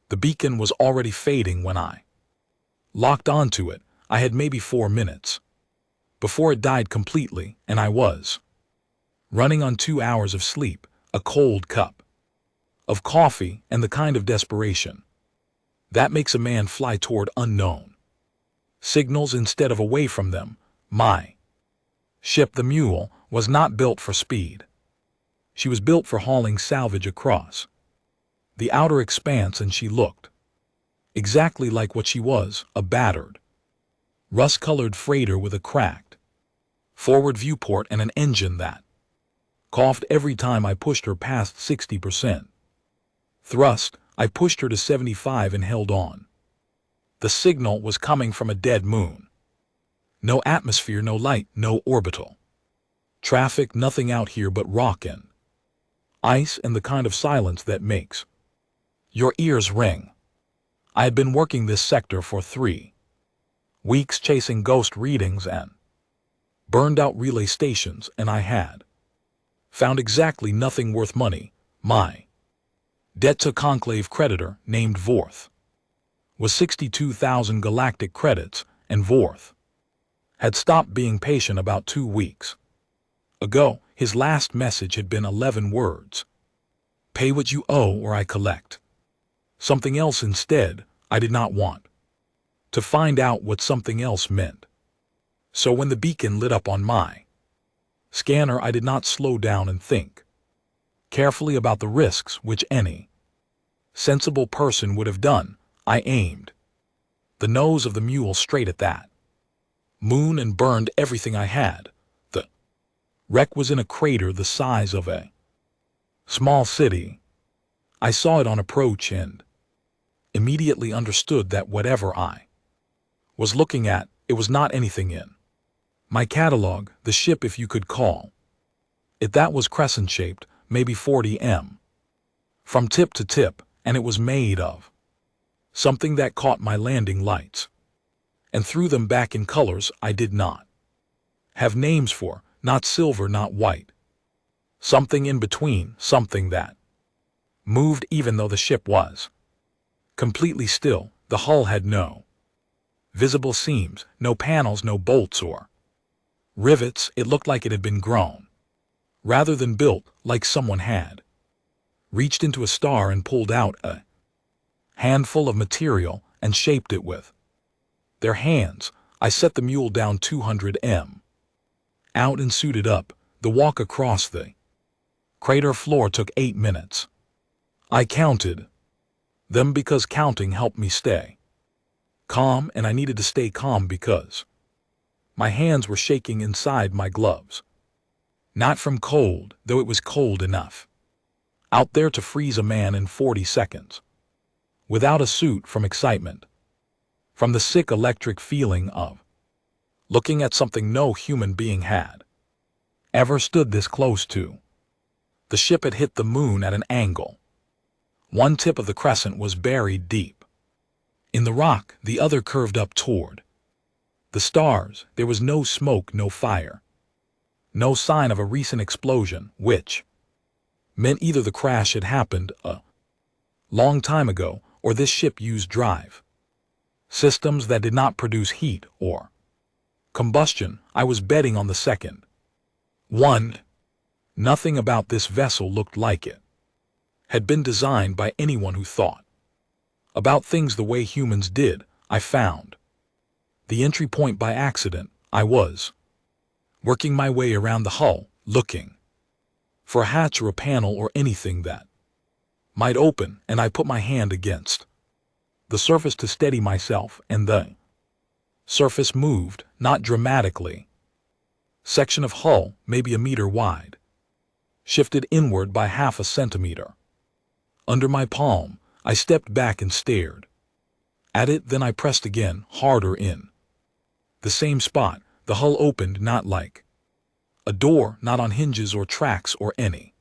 The beacon was already fading when I locked onto it. I had maybe 4 minutes before it died completely, and I was running on 2 hours of sleep, a cold cup of coffee, and the kind of desperation that makes a man fly toward unknown signals instead of away from them. My ship, the Mule, was not built for speed. She was built for hauling salvage across the outer expanse, and she looked exactly like what she was, a battered, rust-colored freighter with a cracked forward viewport and an engine that coughed every time I pushed her past 60% thrust. I pushed her to 75 and held on. The signal was coming from a dead moon. No atmosphere, no light, no orbital traffic, nothing out here but rock and ice and the kind of silence that makes your ears ring. I had been working this sector for 3 weeks, chasing ghost readings and burned-out relay stations, and I had found exactly nothing worth money. My debt to Conclave creditor, named Vorth, was 62,000 galactic credits, and Vorth had stopped being patient about 2 weeks ago. His last message had been 11 words. Pay what you owe or I collect something else instead. I did not want to find out what something else meant. So when the beacon lit up on my scanner, I did not slow down and think carefully about the risks, which any sensible person would have done. I aimed the nose of the Mule straight at that moon and burned everything I had. The wreck was in a crater the size of a small city. I saw it on approach and immediately understood that whatever I was looking at, it was not anything in my catalog. The ship, if you could call it that, was crescent-shaped, maybe 40 m from tip to tip, and it was made of something that caught my landing lights and threw them back in colors I did not have names for, not silver, not white, something in between, something that moved even though the ship was completely still. The hull had no visible seams, no panels, no bolts or rivets. It looked like it had been grown rather than built, like someone had reached into a star and pulled out a handful of material and shaped it with their hands. I set the Mule down 200 m out and suited up. The walk across the crater floor took 8 minutes. I counted them because counting helped me stay calm, and I needed to stay calm because my hands were shaking inside my gloves. Not from cold, though it was cold enough out there to freeze a man in 40 seconds. Without a suit, from excitement, from the sick electric feeling of looking at something no human being had ever stood this close to. The ship had hit the moon at an angle. One tip of the crescent was buried deep in the rock, the other curved up toward the stars. There was no smoke, no fire, no sign of a recent explosion, which meant either the crash had happened a long time ago, or this ship used drive systems that did not produce heat or combustion. I was betting on the second one. Nothing about this vessel looked like it had been designed by anyone who thought about things the way humans did. I found the entry point by accident. I was working my way around the hull, looking for a hatch or a panel or anything that might open, and I put my hand against the surface to steady myself, and the surface moved, not dramatically. Section of hull, maybe a meter wide, shifted inward by half a centimeter. Under my palm, I stepped back and stared at it. Then I pressed again, harder, in the same spot. The hull opened, not like a door, not on hinges or tracks or any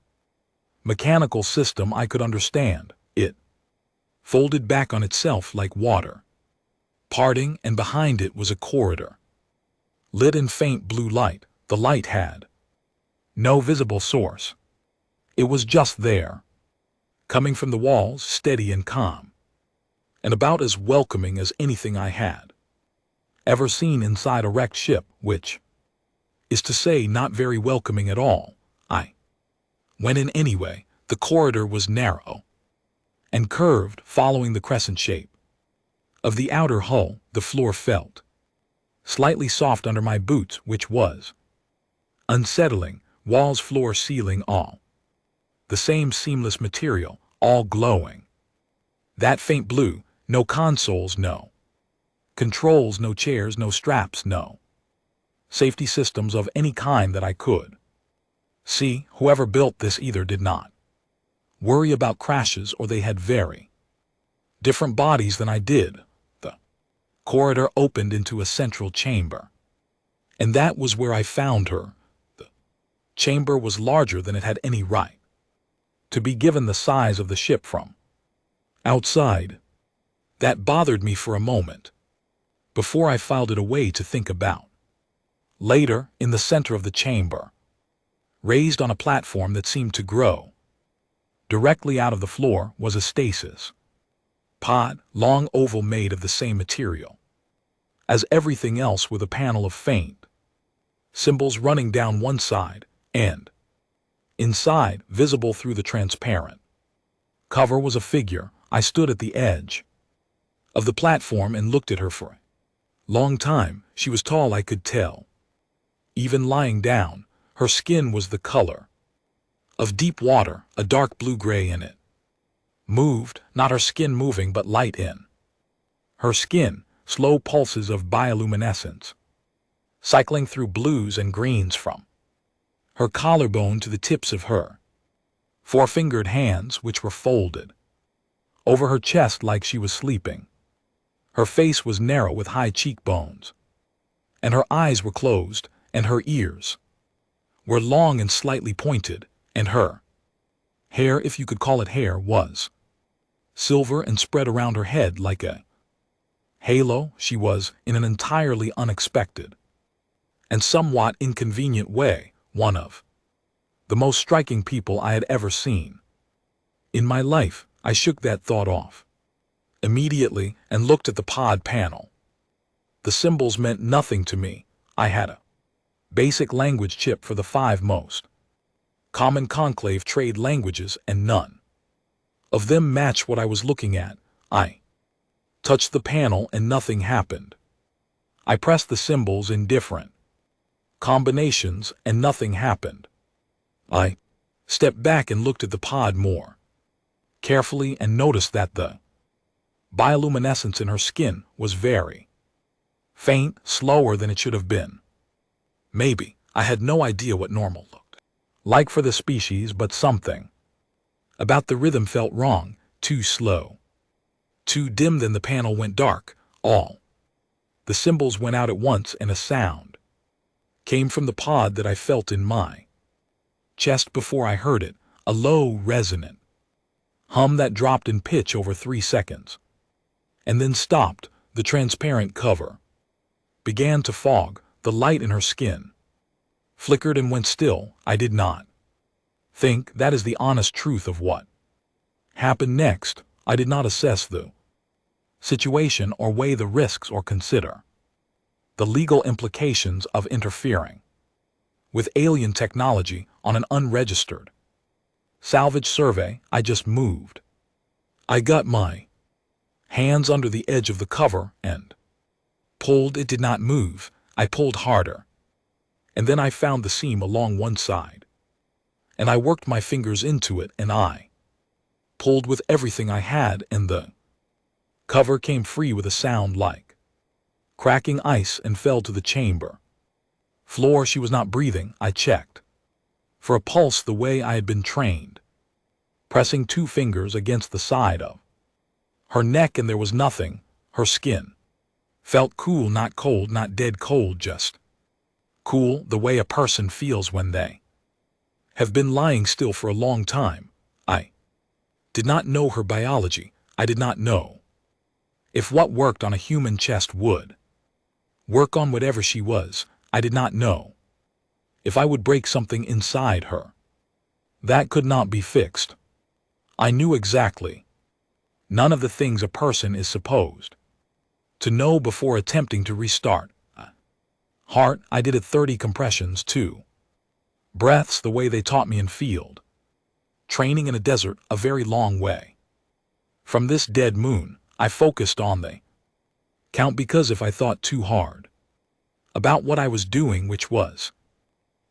mechanical system I could understand. It folded back on itself like water parting, and behind it was a corridor lit in faint blue light. The light had no visible source. It was just there, coming from the walls, steady and calm. and about as welcoming as anything I had ever seen inside a wrecked ship, which is to say not very welcoming at all. I went in anyway. The corridor was narrow and curved, following the crescent shape of the outer hull. The floor felt slightly soft under my boots, which was unsettling. Walls, floor, ceiling, all the same seamless material, all glowing. That faint blue, no consoles, no controls, no chairs, no straps, no safety systems of any kind that I could see. Whoever built this either did not worry about crashes, or they had very different bodies than I did. The corridor opened into a central chamber, and that was where I found her. The chamber was larger than it had any right to be, given the size of the ship from outside. That bothered me for a moment, before I filed it away to think about later. In the center of the chamber, raised on a platform that seemed to grow directly out of the floor, was a stasis pod, long oval, made of the same material as everything else, with a panel of faint symbols running down one side, and inside, visible through the transparent cover, was a figure. I stood at the edge of the platform and looked at her for a long time. She was tall, I could tell. Even lying down, her skin was the color of deep water, a dark blue-gray in it. Moved, not her skin moving, but light in her skin, slow pulses of bioluminescence, cycling through blues and greens from her collarbone to the tips of her four-fingered hands, which were folded over her chest like she was sleeping. Her face was narrow with high cheekbones, and her eyes were closed, and her ears were long and slightly pointed, and her hair, if you could call it hair, was silver and spread around her head like a halo. She was, in an entirely unexpected and somewhat inconvenient way, one of the most striking people I had ever seen in my life. I shook that thought off immediately and looked at the pod panel. The symbols meant nothing to me. I had a basic language chip for the 5 most common conclave trade languages, and none of them matched what I was looking at. I touched the panel and nothing happened. I pressed the symbols in different combinations and nothing happened. I stepped back and looked at the pod more carefully and noticed that the bioluminescence in her skin was very faint, slower than it should have been. Maybe I had no idea what normal looked like for the species, but something about the rhythm felt wrong, too slow, too dim. Then the panel went dark. All the symbols went out at once, and a sound came from the pod that I felt in my chest before I heard it, a low, resonant hum that dropped in pitch over 3 seconds, and then stopped. The transparent cover began to fog. The light in her skin flickered and went still. I did not think. That is the honest truth of what happened next. I did not assess the situation or weigh the risks or consider the legal implications of interfering with alien technology on an unregistered salvage survey. I just moved. I got my hands under the edge of the cover and pulled. It did not move. I pulled harder, and then I found the seam along one side, and I worked my fingers into it, and I pulled with everything I had, and the cover came free with a sound like cracking ice and fell to the chamber floor. She was not breathing. I checked for a pulse the way I had been trained, pressing 2 fingers against the side of her neck, and there was nothing. Her skin felt cool, not cold, not dead cold, just cool, the way a person feels when they have been lying still for a long time. I did not know her biology. I did not know if what worked on a human chest would work on whatever she was. I did not know if I would break something inside her. That could not be fixed. I knew exactly None of the things a person is supposed to know before attempting to restart. Heart, I did it 30 compressions too. Breaths the way they taught me in field. Training in a desert a very long way. From this dead moon, I focused on the count because if I thought too hard about what I was doing, which was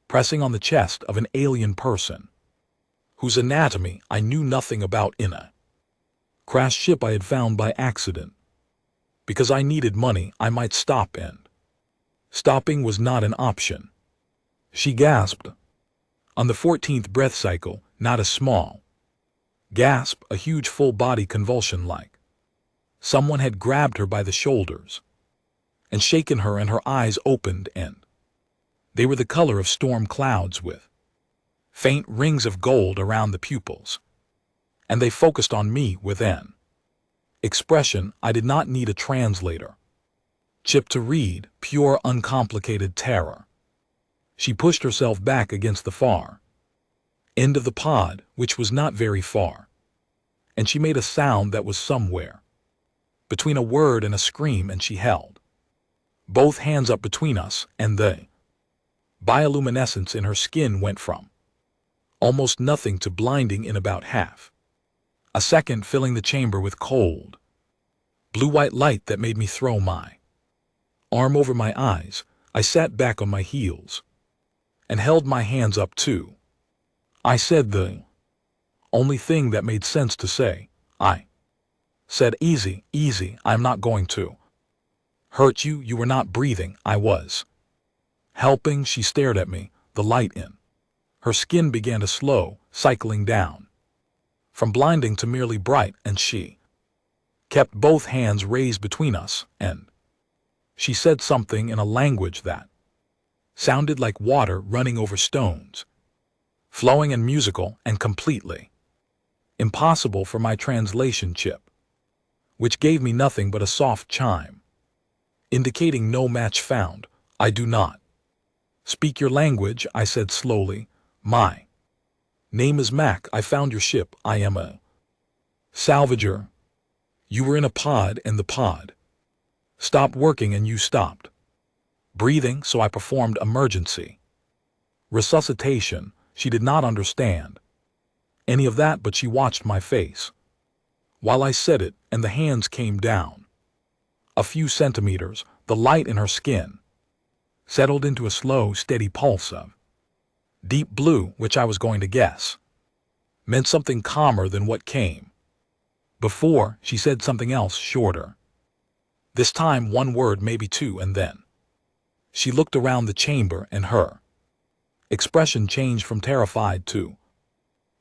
pressing on the chest of an alien person whose anatomy I knew nothing about in a crashed ship I had found by accident. Because I needed money, I might stop, and stopping was not an option. She gasped. On the 14th breath cycle, not a small gasp, a huge full-body convulsion like someone had grabbed her by the shoulders and shaken her, and her eyes opened, and they were the color of storm clouds with faint rings of gold around the pupils, and they focused on me with an expression I did not need a translator. Chip to read, pure uncomplicated terror. She pushed herself back against the far end of the pod, which was not very far, and she made a sound that was somewhere between a word and a scream, and she held both hands up between us, and the bioluminescence in her skin went from almost nothing to blinding in about half a second, filling the chamber with cold, blue-white light that made me throw my arm over my eyes. I sat back on my heels and held my hands up too. I said the only thing that made sense to say. I said, "Easy, easy, I'm not going to hurt you. You were not breathing. I was helping." She stared at me, the light in her skin began to slow, cycling down from blinding to merely bright, and she kept both hands raised between us, and she said something in a language that sounded like water running over stones, flowing and musical and completely impossible for my translation chip, which gave me nothing but a soft chime, indicating no match found. "I do not speak your language," I said slowly. "My name is Mac. I found your ship. I am a salvager. You were in a pod, and the pod stopped working, and you stopped breathing, so I performed emergency resuscitation." She did not understand any of that, but she watched my face while I said it, and the hands came down a few centimeters. The light in her skin settled into a slow, steady pulse of deep blue, which I was going to guess meant something calmer than what came before. She said something else, shorter this time, one word, maybe two, and then she looked around the chamber, and her expression changed from terrified to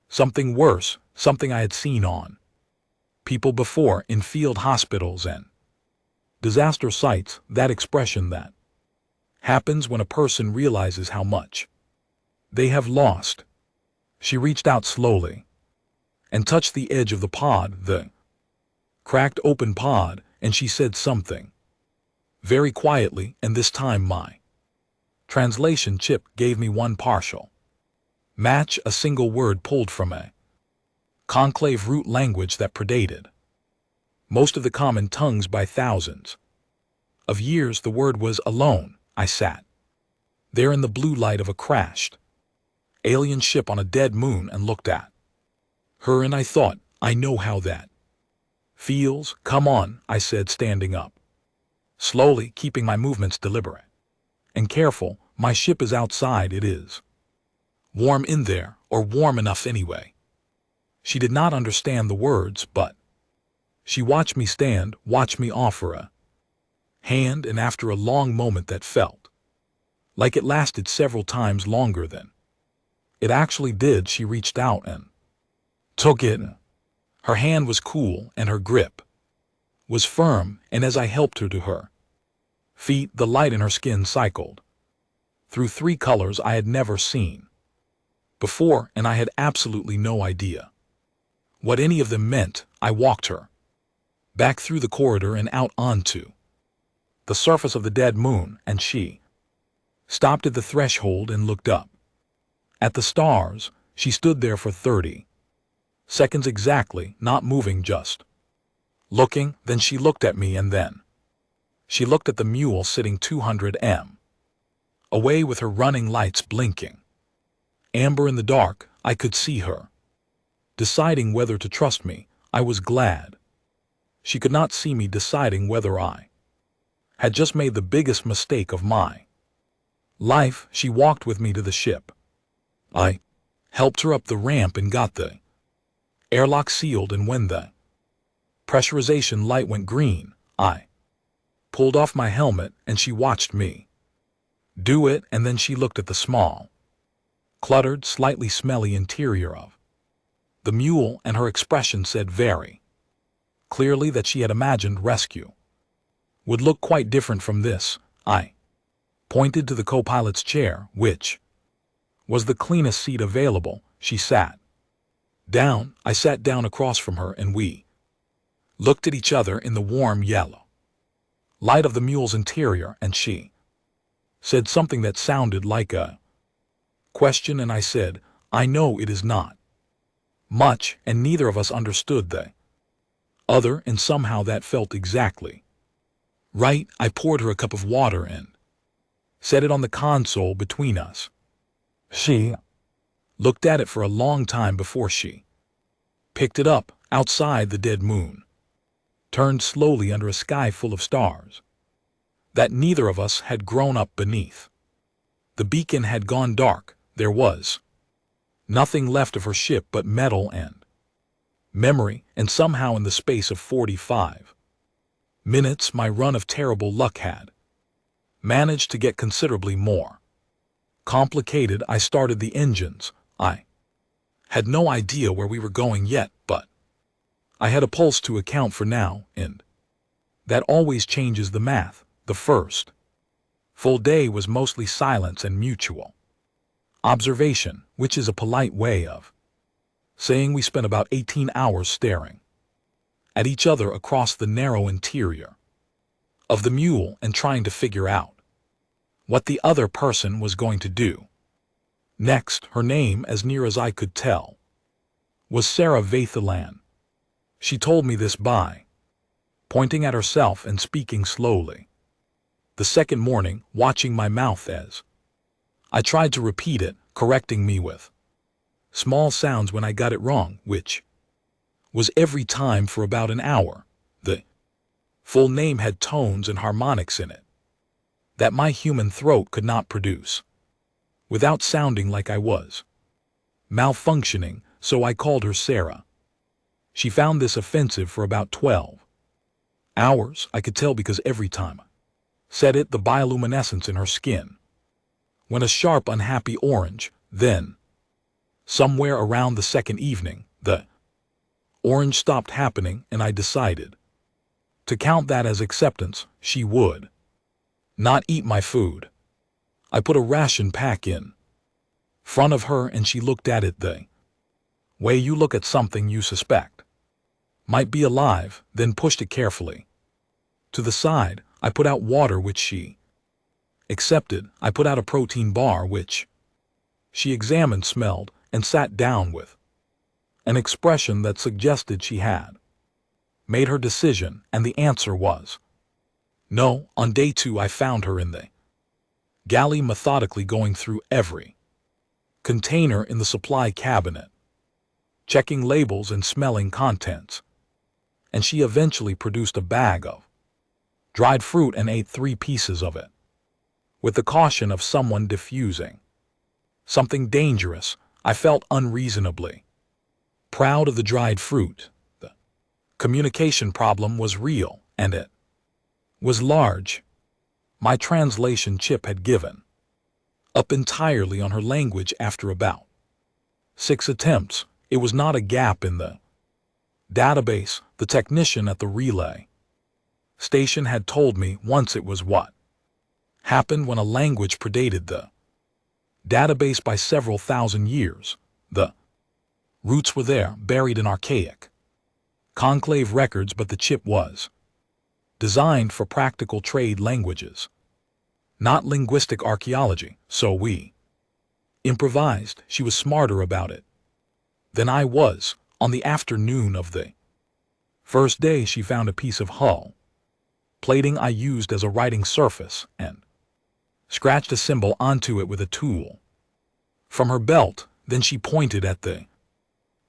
something worse, something I had seen on people before in field hospitals and disaster sites, that expression that happens when a person realizes how much they have lost. She reached out slowly and touched the edge of the pod, the cracked open pod, and she said something very quietly, and this time my translation chip gave me one partial match, a single word pulled from a conclave root language that predated most of the common tongues by thousands of years. The word was alone. I sat there in the blue light of a crashed alien ship on a dead moon and looked at her, and I thought, I know how that feels. "Come on," I said, standing up slowly, keeping my movements deliberate and careful. "My ship is outside. It is warm in there, or warm enough anyway." She did not understand the words, but she watched me stand, watched me offer a hand, and after a long moment that felt like it lasted several times longer than it actually did, she reached out and took it. Her hand was cool, and her grip was firm, and as I helped her to her feet, the light in her skin cycled through three colors I had never seen before, and I had absolutely no idea what any of them meant. I walked her back through the corridor and out onto the surface of the dead moon, and she stopped at the threshold and looked up at the stars. She stood there for 30 seconds exactly, not moving, just Looking, then she looked at me, and then she looked at the mule sitting 200 m away with her running lights blinking. Amber in the dark, I could see her. Deciding whether to trust me, I was glad. She could not see me deciding whether I had just made the biggest mistake of my life. She walked with me to the ship. I helped her up the ramp and got the airlock sealed, and when the pressurization light went green, I pulled off my helmet and she watched me do it, and then she looked at the small, cluttered, slightly smelly interior of the mule, and her expression said very clearly that she had imagined rescue would look quite different from this. I pointed to the co-pilot's chair, which was the cleanest seat available. She sat down. I sat down across from her, and we looked at each other in the warm yellow light of the mule's interior, and she said something that sounded like a question, and I said, "I know it is not much," and neither of us understood the other, and somehow that felt exactly right. I poured her a cup of water and set it on the console between us. She looked at it for a long time before she picked it up. Outside, the dead moon turned slowly under a sky full of stars that neither of us had grown up beneath. The beacon had gone dark. There was nothing left of her ship but metal and memory, and somehow in the space of 45 minutes my run of terrible luck had managed to get considerably more complicated. I started the engines. I had no idea where we were going yet, but I had a pulse to account for now, and that always changes the math. The first full day was mostly silence and mutual observation, which is a polite way of saying we spent about 18 hours staring at each other across the narrow interior of the mule and trying to figure out what the other person was going to do next. Her name, as near as I could tell, was Sarah Vathalan. She told me this by pointing at herself and speaking slowly. The second morning, watching my mouth as I tried to repeat it, correcting me with small sounds when I got it wrong, which was every time for about an hour. The full name had tones and harmonics in it that my human throat could not produce without sounding like I was malfunctioning, so I called her Sarah. She found this offensive for about 12 hours. I could tell because every time I said it, the bioluminescence in her skin went a sharp, unhappy orange. Then, somewhere around the second evening, the orange stopped happening, and I decided to count that as acceptance. She would not eat my food. I put a ration pack in front of her, and she looked at it the way you look at something you suspect might be alive, then pushed it carefully to the side. I put out water, which she accepted. I put out a protein bar, which she examined, smelled, and sat down with an expression that suggested she had made her decision, and the answer was no. On day 2, I found her in the galley, methodically going through every container in the supply cabinet, checking labels and smelling contents, and she eventually produced a bag of dried fruit and ate 3 pieces of it, with the caution of someone diffusing something dangerous. I felt unreasonably proud of the dried fruit. The communication problem was real, and it was large. My translation chip had given up entirely on her language after about 6 attempts. It was not a gap in the database. The technician at the relay station had told me once it was what happened when a language predated the database by several thousand years. The roots were there, buried in archaic conclave records, but the chip was designed for practical trade languages, not linguistic archaeology, so we improvised. She was smarter about it than I was. On the afternoon of the First day she found a piece of hull plating I used as a writing surface and scratched a symbol onto it with a tool. From her belt, then she pointed at the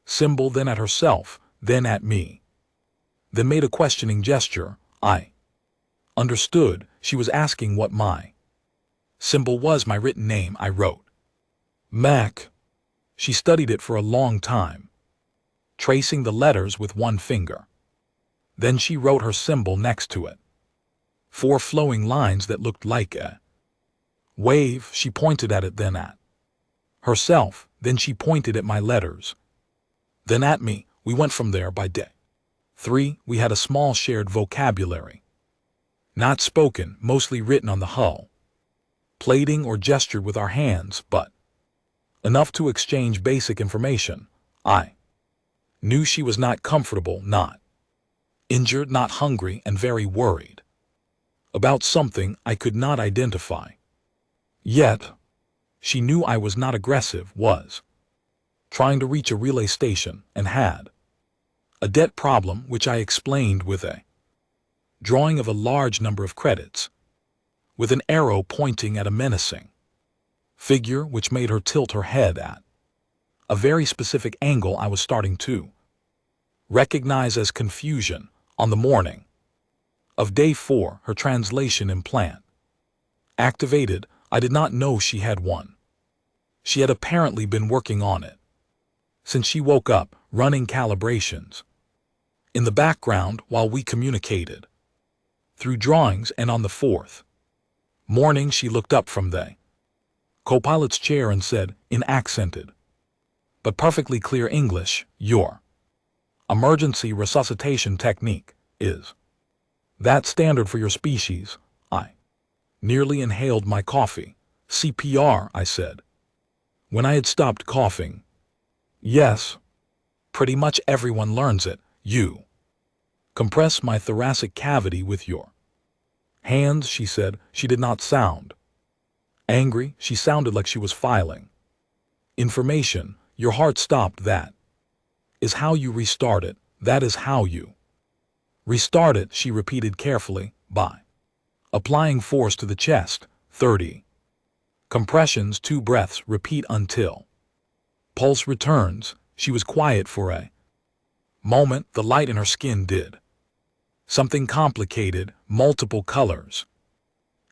symbol, then at herself, then at me. Then made a questioning gesture. I understood she was asking what my symbol was. My written name, I wrote. Mac. She studied it for a long time, tracing the letters with one finger. Then she wrote her symbol next to it. 4 flowing lines that looked like a wave. She pointed at it, then at herself, then she pointed at my letters, then at me. We went from there. By day 3, we had a small shared vocabulary. Not spoken, mostly written on the hull, plating or gestured with our hands, but enough to exchange basic information. I knew she was not comfortable, not injured, not hungry, and very worried about something I could not identify. Yet, she knew I was not aggressive, was trying to reach a relay station, and had a debt problem, which I explained with a drawing of a large number of credits, with an arrow pointing at a menacing figure, which made her tilt her head at a very specific angle I was starting to recognize as confusion. On the morning of day 4, her translation implant activated. I did not know she had one. She had apparently been working on it since she woke up, running calibrations in the background while we communicated through drawings, and on the 4th morning she looked up from the co-pilot's chair and said, in accented but perfectly clear English, "Your emergency resuscitation technique is that standard for your species?" I nearly inhaled my coffee. "CPR," I said, when I had stopped coughing. "Yes. Pretty much everyone learns it. You compress my thoracic cavity with your hands," she said. She did not sound angry. She sounded like she was filing information. "Your heart stopped. That is how you restart it. That is how you restart it," she repeated carefully, by applying force to the chest. 30 compressions, 2 breaths, repeat until pulse returns. She was quiet for a moment. The light in her skin did something complicated, multiple colors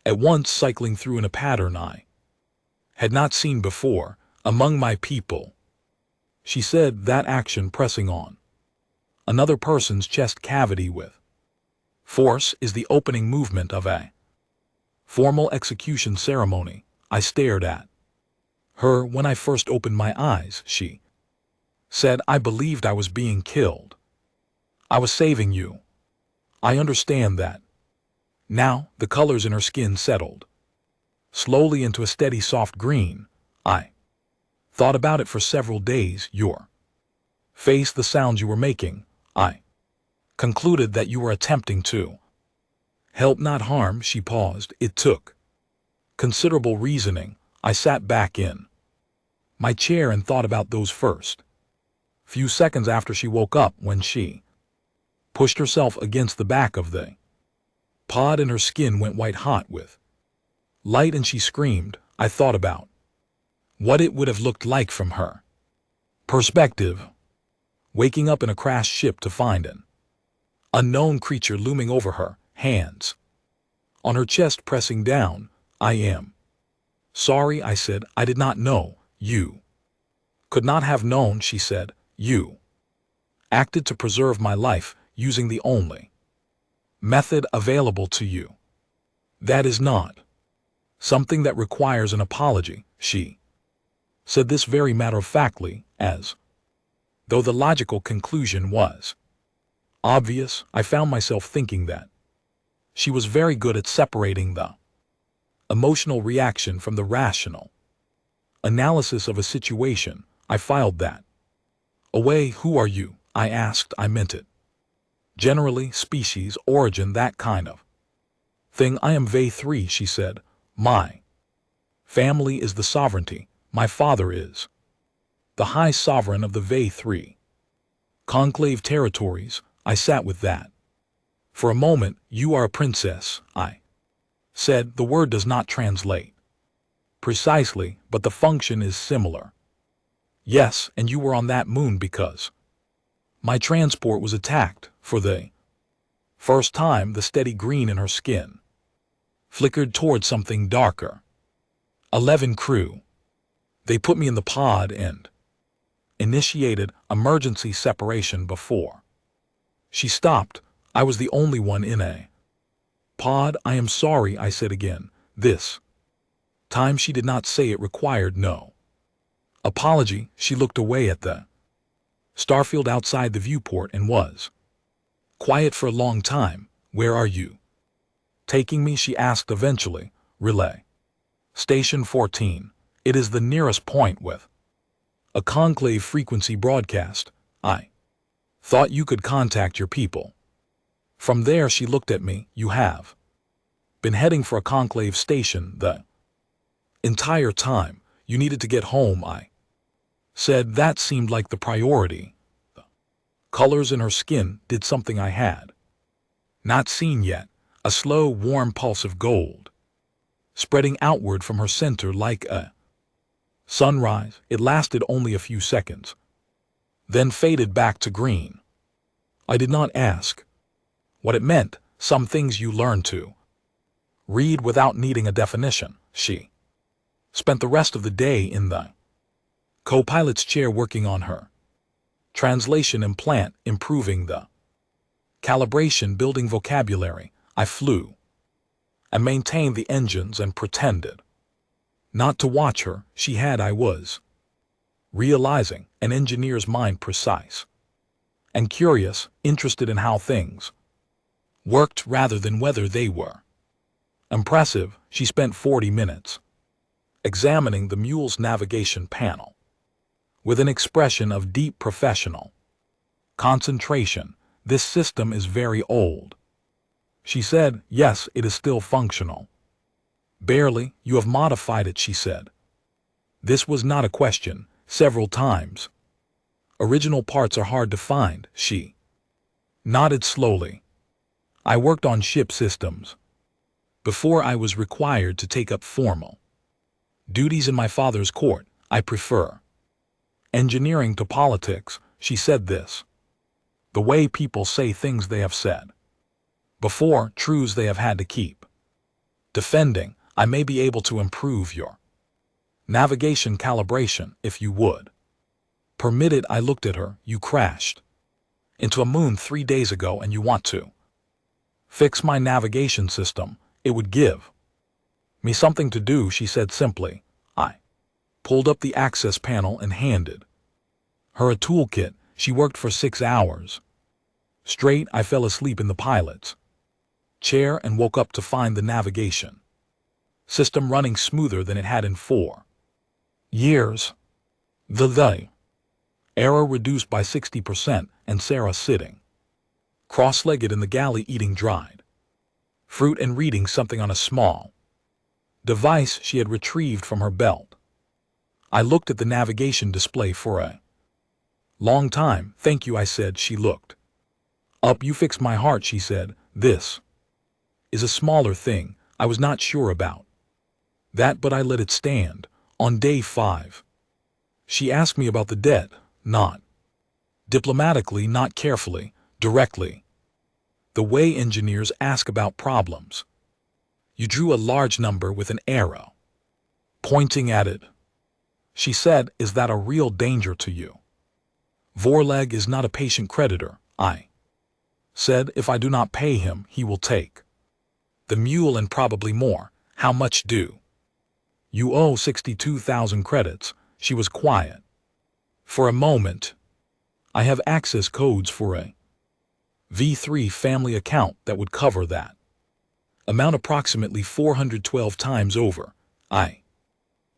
at once cycling through in a pattern I had not seen before among my people. She said, that action, pressing on another person's chest cavity with force, is the opening movement of a formal execution ceremony. I stared at her. When I first opened my eyes, she said, I believed I was being killed. I was saving you. I understand that. Now, the colors in her skin settled slowly into a steady soft green. I thought about it for several days. Your face, the sounds you were making. I concluded that you were attempting to help, not harm. She paused. It took considerable reasoning. I sat back in my chair and thought about those first few seconds after she woke up, when she pushed herself against the back of the pod and her skin went white hot with light and she screamed. I thought about what it would have looked like from her perspective, waking up in a crashed ship to find an unknown creature looming over her, hands on her chest pressing down. I am sorry, I said. I did not know. You could not have known, she said. You acted to preserve my life, using the only method available to you. That is not something that requires an apology. She said this very matter-of-factly, as though the logical conclusion was obvious. I found myself thinking that she was very good at separating the emotional reaction from the rational analysis of a situation. I filed that away. Who are you? I asked. I meant it generally, species, origin, that kind of thing. I am Ve3, she said. My family is the sovereignty. My father is the high sovereign of the Ve3 conclave territories. I sat with that. For a moment, you are a princess, I said. The word does not translate precisely, but the function is similar. Yes, and you were on that moon because my transport was attacked. For the first time, the steady green in her skin flickered toward something darker. 11 crew. They put me in the pod and initiated emergency separation before she stopped. I was the only one in a pod. I am sorry, I said again. This time she did not say it required no apology. She looked away at the starfield outside the viewport and was quiet for a long time. Where are you taking me? She asked eventually. Relay Station 14. It is the nearest point with a conclave frequency broadcast. I thought you could contact your people from there. She looked at me. You have been heading for a conclave station the entire time. You needed to get home, I said. That seemed like the priority. The colors in her skin did something I had not seen yet, a slow, warm pulse of gold spreading outward from her center like a sunrise. It lasted only a few seconds, then faded back to green. I did not ask what it meant. Some things you learn to read without needing a definition. She spent the rest of the day in the co-pilot's chair working on her translation implant, improving the calibration, building vocabulary. I flew and maintained the engines and pretended not to watch her. She had, I was realizing, an engineer's mind, precise and curious, interested in how things worked rather than whether they were impressive. She spent 40 minutes examining the mule's navigation panel with an expression of deep professional concentration. This system is very old, she said. Yes, it is still functional. Barely. You have modified it, she said. This was not a question. Several times. Original parts are hard to find. She nodded slowly. I worked on ship systems before I was required to take up formal duties in my father's court. I prefer engineering to politics, she said. This the way people say things they have said before, truths they have had to keep defending. I may be able to improve your navigation calibration if you would permit it. I looked at her. You crashed into a moon 3 days ago and you want to fix my navigation system. It would give me something to do, she said simply. I pulled up the access panel and handed her a toolkit. She worked for 6 hours straight. I fell asleep in the pilot's chair and woke up to find the navigation system running smoother than it had in 4 years. The error reduced by 60%, and Sarah sitting cross-legged in the galley eating dried fruit and reading something on a small device she had retrieved from her belt. I looked at the navigation display for a long time. Thank you, I said. She looked up. You fixed my heart, she said. This is a smaller thing. I was not sure about that, but I let it stand. On day 5, she asked me about the debt, not diplomatically, not carefully, directly, the way engineers ask about problems. You drew a large number with an arrow pointing at it. She said, is that a real danger to you? Vorlag is not a patient creditor, I said. If I do not pay him, he will take the mule and probably more. How much do you owe? 62,000 credits. She was quiet for a moment. I have access codes for a V3 family account that would cover that amount approximately 412 times over. I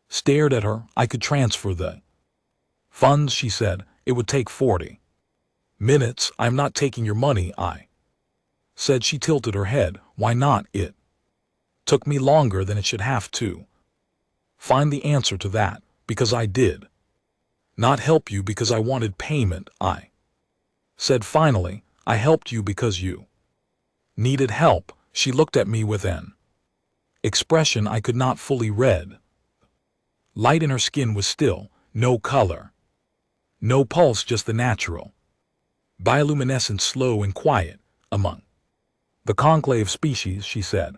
stared at her. I could transfer the funds, she said. It would take 40 minutes. I'm not taking your money, I said. She tilted her head. Why not? It took me longer than it should have to find the answer to that, because I did not help you because I wanted payment, I said finally. I helped you because you needed help. She looked at me with an expression I could not fully read. Light in her skin was still, no color. No pulse, just the natural bioluminescence, slow and quiet, among the conclave species, she said.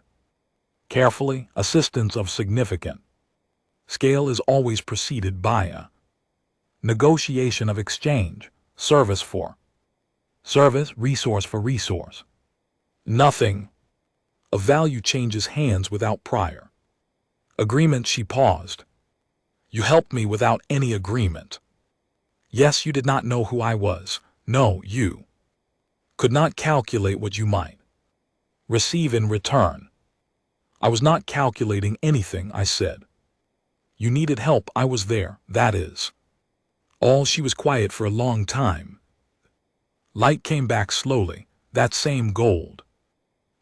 Carefully, assistance of significant scale is always preceded by a negotiation of exchange, service for service, resource for resource. Nothing of value changes hands without prior agreement. She paused. You helped me without any agreement. Yes, you did not know who I was. No, you could not calculate what you might receive in return. I was not calculating anything, I said. You needed help, I was there, that is all. She was quiet for a long time. Light came back slowly, that same gold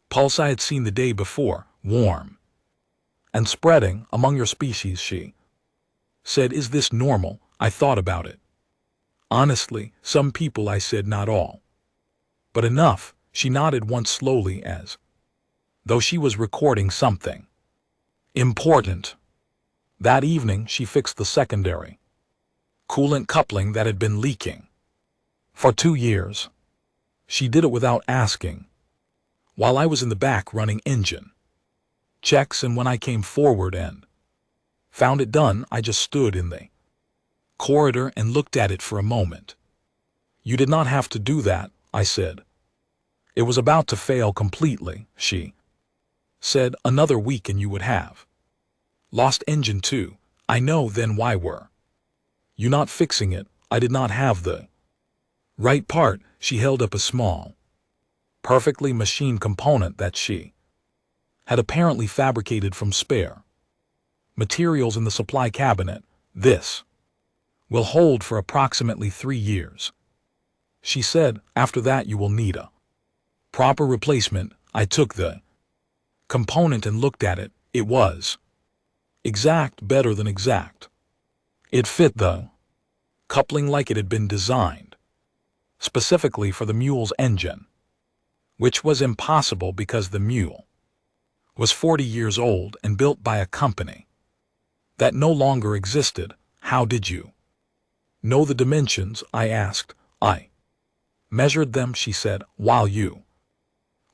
pulse I had seen the day before, warm and spreading. Among your species, she said. Is this normal? I thought about it. Honestly, some people, I said. Not all. But enough. She nodded once slowly, as though she was recording something important. That evening she fixed the secondary coolant coupling that had been leaking for 2 years. She did it without asking, while I was in the back running engine checks, and when I came forward and found it done, I just stood in the corridor and looked at it for a moment. You did not have to do that, I said. It was about to fail completely, she said. Another week and you would have lost engine too. I know. Then why were you not fixing it? I did not have the right part. She held up a small, perfectly machined component that she had apparently fabricated from spare materials in the supply cabinet. This will hold for approximately 3 years, she said. After that you will need a proper replacement. I took the component and looked at it. It was exact, better than exact. It fit the coupling like it had been designed specifically for the mule's engine, which was impossible because the mule was 40 years old and built by a company that no longer existed. How did you know the dimensions? I asked. I measured them, she said, while you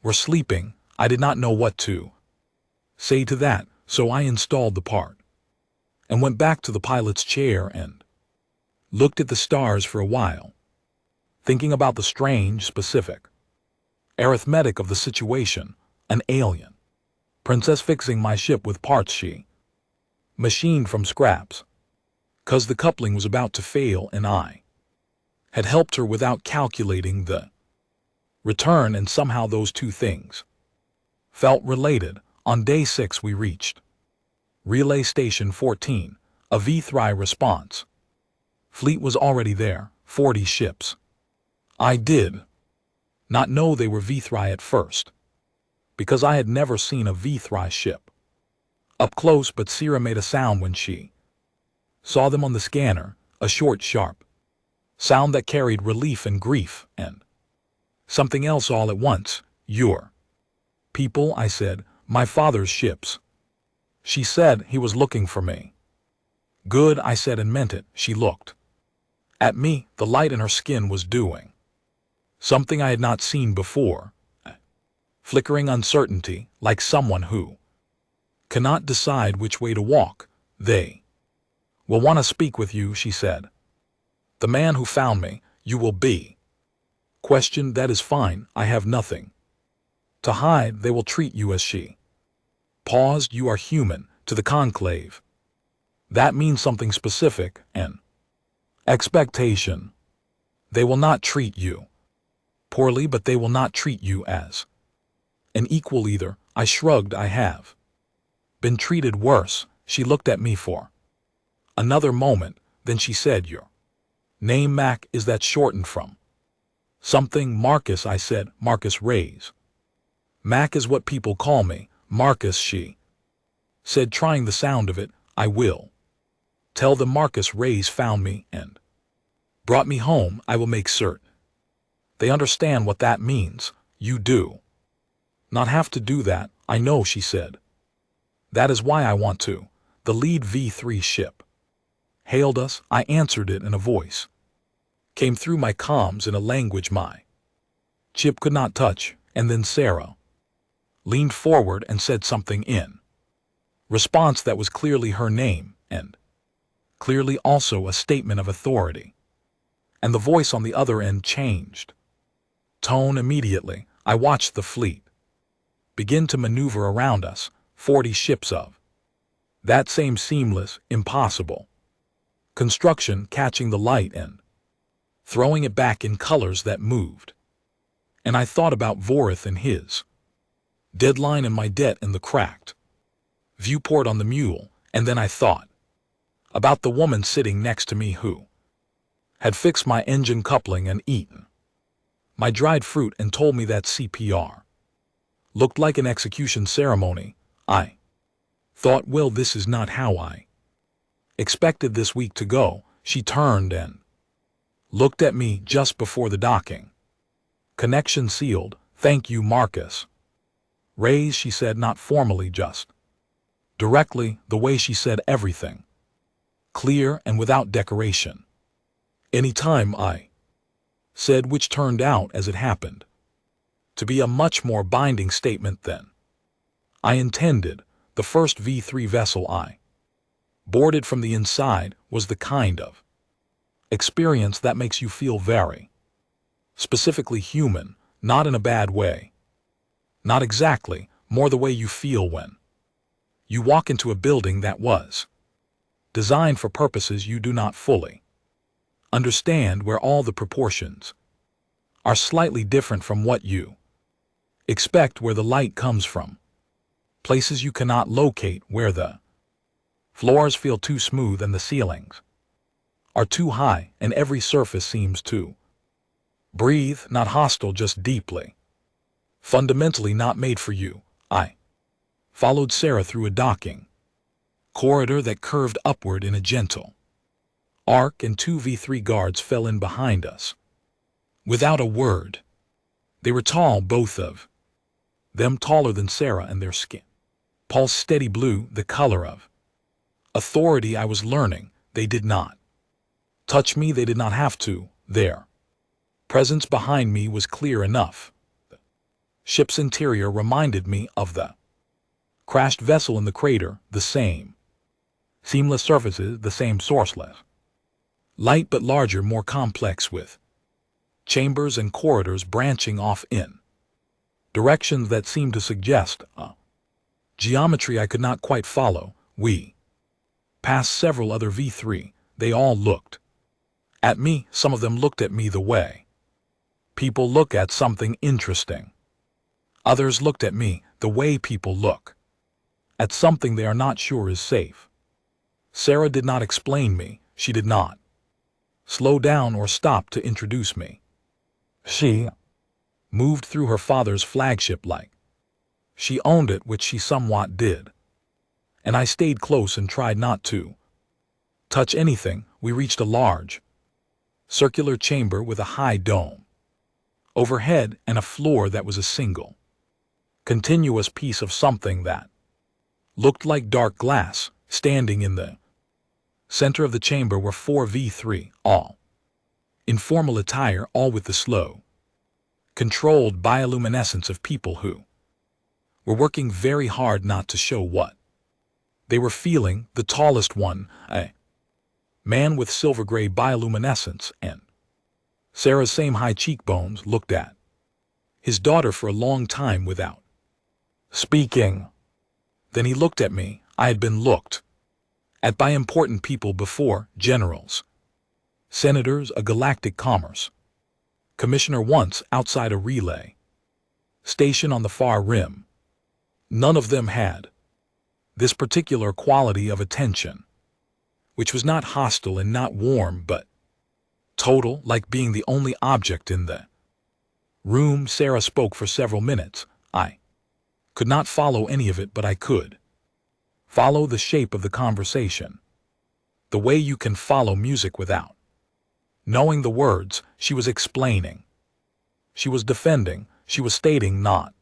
were sleeping. I did not know what to say to that, so I installed the part and went back to the pilot's chair and looked at the stars for a while, thinking about the strange, specific arithmetic of the situation. An alien princess fixing my ship with parts she machined from scraps, 'cause the coupling was about to fail, and I had helped her without calculating the return, and somehow those two things felt related. On day 6 we reached Relay Station 14, a V3 response fleet was already there, 40 ships. I did not know they were V3 at first, because I had never seen a V3 ship up close, but Sierra made a sound when she saw them on the scanner, a short, sharp sound that carried relief and grief and something else all at once. Your people, I said. My father's ships. She said. He was looking for me. Good, I said, and meant it. She looked at me. The light in her skin was doing something I had not seen before. Flickering uncertainty, like someone who cannot decide which way to walk. They will want to speak with you, she said. The man who found me, you will be questioned. That is fine. I have nothing to hide. They will treat you as she paused. You are human to the conclave. That means something specific, an expectation. They will not treat you poorly, but they will not treat you as an equal either. I shrugged. I have been treated worse. She looked at me for another moment, then she said, your name, Mac, is that shortened from something? Marcus, I said. Marcus Reyes. Mac is what people call me. Marcus, she said, trying the sound of it. I will tell them Marcus Reyes found me and brought me home. I will make certain They understand what that means. You do not have to do that, I know, she said. That is why I want to. The lead V3 ship hailed us. I answered it, and a voice came through my comms in a language my chip could not touch, and then Sarah leaned forward and said something in response that was clearly her name, and clearly also a statement of authority. And the voice on the other end changed tone immediately. I watched the fleet begin to maneuver around us, 40 ships of that same seamless, impossible construction, catching the light and throwing it back in colors that moved. And I thought about Vorith and his deadline and my debt and the cracked viewport on the mule, and then I thought about the woman sitting next to me who had fixed my engine coupling and eaten my dried fruit and told me that CPR looked like an execution ceremony. I thought, well, this is not how I expected this week to go. She turned and looked at me just before the docking. Connection sealed. Thank you, Marcus. Raise, she said, not formally, just directly, the way she said everything. Clear and without decoration. Any time, I said, which turned out, as it happened, to be a much more binding statement than I intended. The first V3 vessel I boarded from the inside was the kind of experience that makes you feel very specifically human, not in a bad way. Not exactly, more the way you feel when you walk into a building that was designed for purposes you do not fully understand, where all the proportions are slightly different from what you expect, where the light comes from places you cannot locate, where the floors feel too smooth and the ceilings are too high, and every surface seems to breathe, not hostile, just deeply, fundamentally not made for you. I followed Sarah through a docking corridor that curved upward in a gentle arc, and 2 V3 guards fell in behind us without a word. They were tall, both of them taller than Sarah, and their skin pulse steady blue, the color of authority. I was learning they did not touch me, they did not have to. Their presence behind me was clear enough. The ship's interior reminded me of the crashed vessel in the crater, the same seamless surfaces, the same sourceless light, but larger, more complex, with chambers and corridors branching off in directions that seemed to suggest a geometry I could not quite follow. We passed several other V3. They all looked at me. Some of them looked at me the way people look at something interesting. Others looked at me the way people look at something they are not sure is safe. Sarah did not explain me. She did not slow down or stop to introduce me. She moved through her father's flagship like she owned it, which she somewhat did. And I stayed close and tried not to touch anything. We reached a large circular chamber with a high dome overhead and a floor that was a single continuous piece of something that looked like dark glass. Standing in the center of the chamber were 4 V3, all in formal attire, all with the slow, controlled bioluminescence of people who were working very hard not to show what they were feeling. The tallest one, a man with silver-gray bioluminescence, and Sarah's same high cheekbones, looked at his daughter for a long time without speaking. Then he looked at me. I had been looked at by important people before, generals, senators, a galactic commerce commissioner once, outside a relay station on the far rim. None of them had this particular quality of attention, which was not hostile and not warm, but total, like being the only object in the room. Sarah spoke for several minutes. I could not follow any of it, but I could follow the shape of the conversation, the way you can follow music without knowing the words. She was explaining She was defending, she was stating, not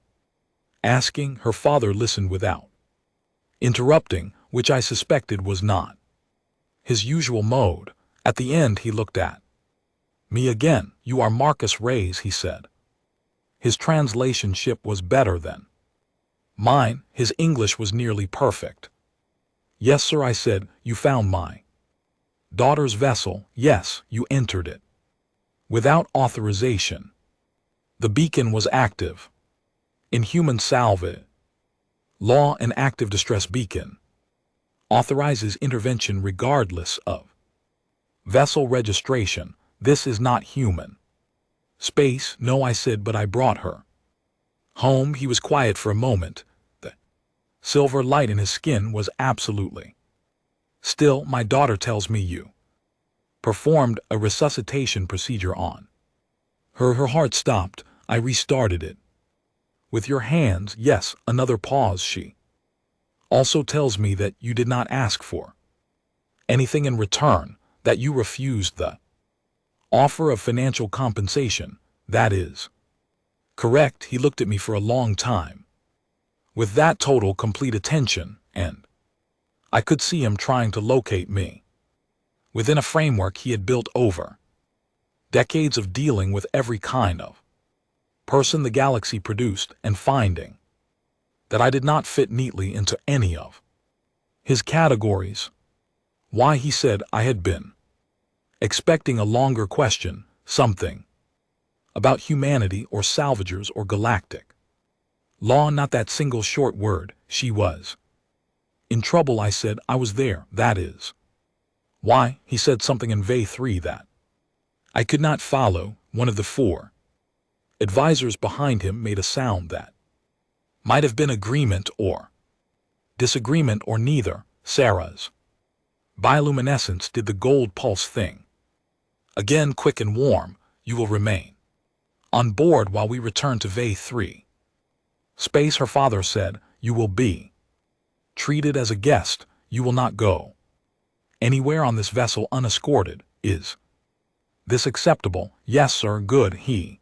asking. Her father listened without interrupting, which I suspected was not his usual mode. At the end he looked at me again. "You are Marcus Reyes," he said. His translationship was better than mine. His English was nearly perfect. "Yes, sir," I said. "You found my daughter's vessel?" "Yes, you entered it without authorization. The beacon was active. Inhuman salvage law, an active distress beacon authorizes intervention regardless of vessel registration. This is not human space." "No," I said, "but I brought her home." He was quiet for a moment. The silver light in his skin was absolutely still. "My daughter tells me you performed a resuscitation procedure on her." Her heart stopped. I restarted it. "With your hands?" "Yes." Another pause. "She also tells me that you did not ask for anything in return, that you refused the offer of financial compensation." "That is correct." He looked at me for a long time with that total, complete attention, and I could see him trying to locate me within a framework he had built over decades of dealing with every kind of person the galaxy produced, and finding that I did not fit neatly into any of his categories. "Why?" he said. I had been expecting a longer question, something about humanity or salvagers or galactic law, not that single short word. "She was in trouble," I said. "I was there." "That is why." He said something in V3 that I could not follow. One of the four advisors behind him made a sound that might have been agreement or disagreement, or neither. Sarah's bioluminescence did the gold pulse thing again, quick and warm. "You will remain on board while we return to V3 space," her father said. "You will be treated as a guest. You will not go anywhere on this vessel unescorted. Is this acceptable?" "Yes, sir." "Good." He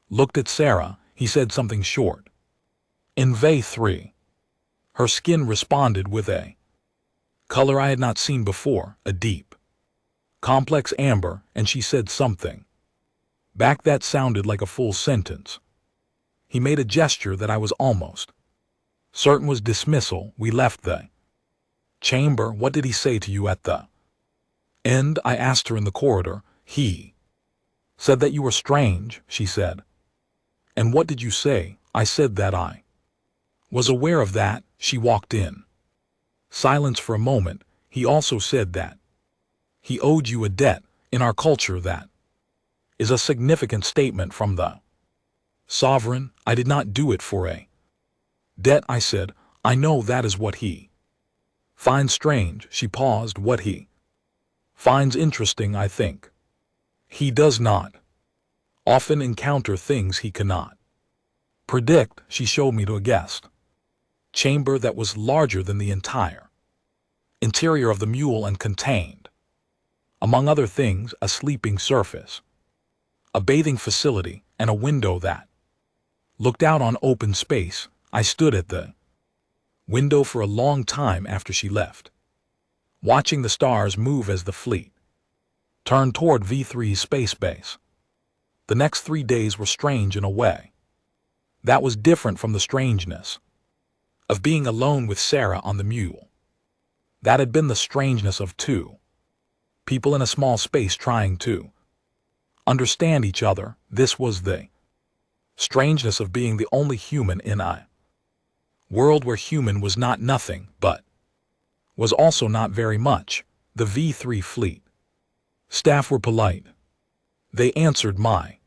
looked at Sarah. He said something short in V3. Her skin responded with a color I had not seen before, a deep, complex amber, and she said something back that sounded like a full sentence. He made a gesture that I was almost certain was dismissal. We left the chamber. "What did he say to you at the end?" I asked her in the corridor. "He said that you were strange," she said. "And what did you say?" I said that I was aware of that. She walked in silence for a moment. "He also said that he owed you a debt. In our culture, that is a significant statement from the sovereign." "I did not do it for a debt," I said. "I know that is what he finds strange." She paused. "What he finds interesting, I think. He does not often encounter things he cannot predict." She showed me to a guest chamber that was larger than the entire interior of the mule and contained, among other things, a sleeping surface, a bathing facility, and a window that looked out on open space. I stood at the window for a long time after she left, watching the stars move as the fleet turned toward V3's space base. The next 3 days were strange in a way that was different from the strangeness of being alone with Sarah on the mule. That had been the strangeness of two people in a small space trying to understand each other. This was the strangeness of being the only human in a world where human was not nothing, but was also not very much. The V3 fleet staff were polite. They answered my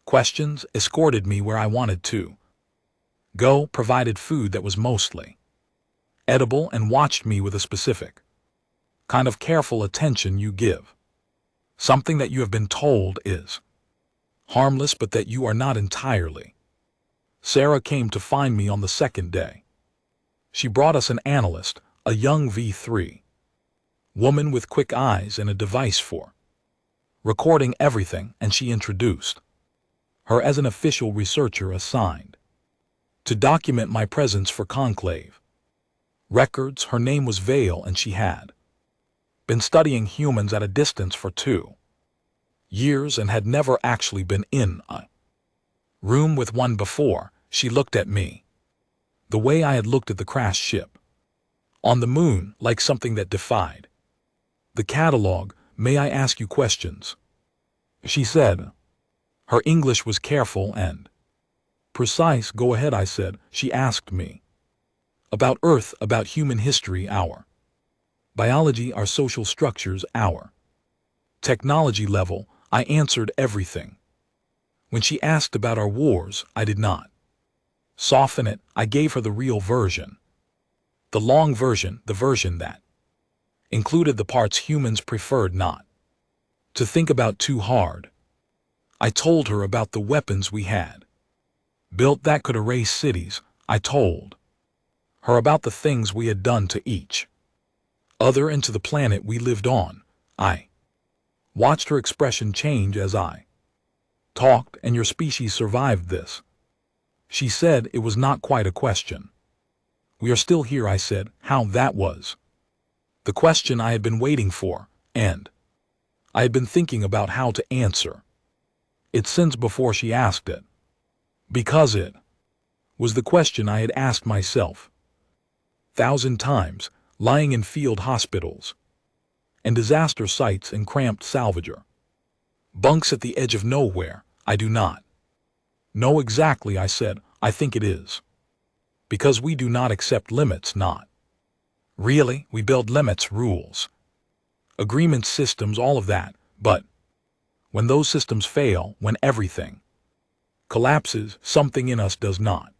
questions, escorted me where I wanted to go, provided food that was mostly edible, and watched me with a specific kind of careful attention you give something that you have been told is harmless but that you are not entirely. Sarah came to find me on the second day. She brought us an analyst, a young V3 woman with quick eyes and a device for recording everything, and she introduced her as an official researcher assigned to document my presence for conclave. Records, her name was Vale, and she had been studying humans at a distance for 2 years and had never actually been in a room with one before. She looked at me the way I had looked at the crashed ship on the moon, like something that defied the catalog. "May I ask you questions?" she said. Her English was careful and precise. "Go ahead," I said. She asked me about Earth, about human history, our biology, our social structures, our technology level. I answered everything. When she asked about our wars, I did not soften it. I gave her the real version, the long version, the version that included the parts humans preferred not to think about too hard. I told her about the weapons we had built that could erase cities. I told her about the things we had done to each other and to the planet we lived on. I watched her expression change as I talked. "And your species survived this?" she said. It was not quite a question. "We are still here," I said. How that was the question I had been waiting for, and I had been thinking about how to answer it since before she asked it, because it was the question I had asked myself 1,000 times, lying in field hospitals and disaster sites and cramped salvager bunks at the edge of nowhere. "I do not know exactly," I said. "I think it is because we do not accept limits." "Not really. We build limits, rules, agreements, systems, all of that. But when those systems fail, when everything collapses, something in us does not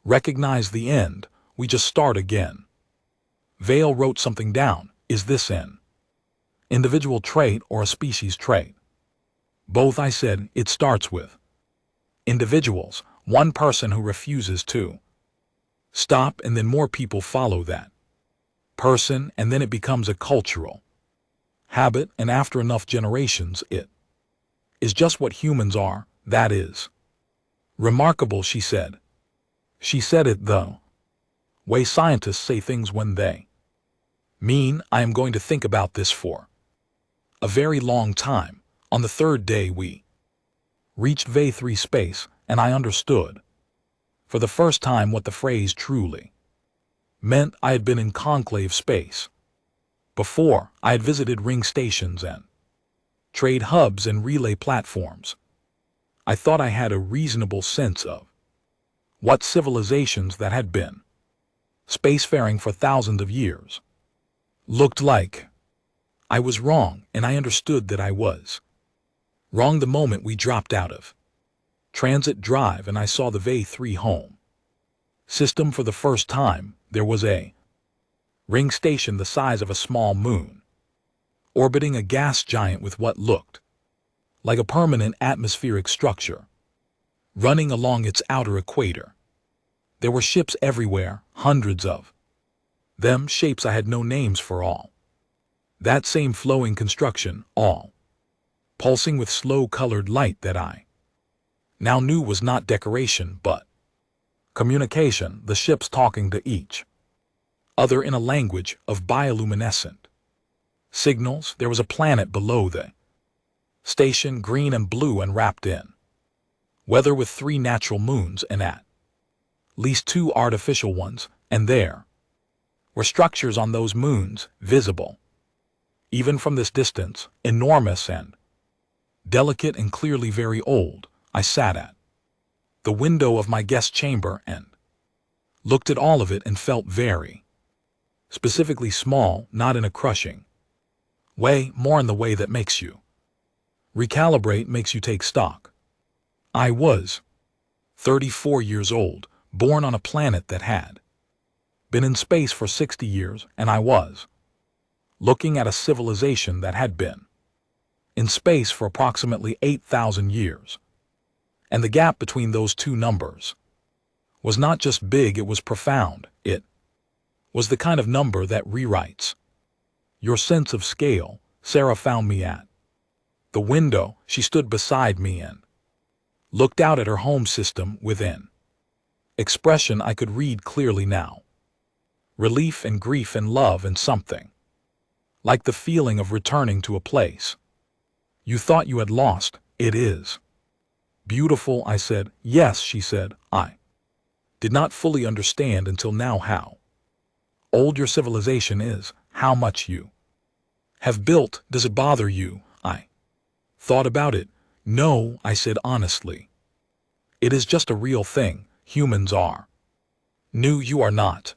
recognize the end. We just start again." Vale wrote something down. "Is this an individual trait or a species trait?" "Both," I said. "It starts with individuals, one person who refuses to stop, and then more people follow that person, and then it becomes a cultural habit, and after enough generations it is just what humans are." "That is remarkable," she said. She said it the way scientists say things when they mean, "I am going to think about this for a very long time." On the third day we reached VA3 space, and I understood for the first time what the phrase truly meant. I had been in conclave space before. I had visited ring stations and trade hubs and relay platforms. I thought I had a reasonable sense of what civilizations that had been spacefaring for thousands of years looked like. I was wrong, and I understood that I was wrong the moment we dropped out of transit drive and I saw the VA3 home system for the first time. There was a ring station the size of a small moon, orbiting a gas giant with what looked like a permanent atmospheric structure running along its outer equator. There were ships everywhere, hundreds of them, shapes I had no names for, all that same flowing construction, all pulsing with slow-colored light that I now knew was not decoration but communication, the ships talking to each other in a language of bioluminescent signals. There was a planet below the station, green and blue and wrapped in weather, with 3 natural moons and at least 2 artificial ones, and there were structures on those moons, visible even from this distance, enormous and delicate and clearly very old. I sat at the window of my guest chamber and looked at all of it and felt very specifically small, not in a crushing way, more in the way that makes you recalibrate, makes you take stock. I was 34 years old, born on a planet that had been in space for 60 years, and I was looking at a civilization that had been in space for approximately 8,000 years. And the gap between those two numbers was not just big, it was profound. It was the kind of number that rewrites your sense of scale. Sarah found me at the window. She stood beside me and looked out at her home system within. Expression I could read clearly now. Relief and grief and love and something. Like the feeling of returning to a place you thought you had lost. It is beautiful, I said. Yes, she said. I did not fully understand until now how old your civilization is, how much you have built. Does it bother you? I thought about it. No, I said honestly. It is just a real thing. Humans are new, you are not.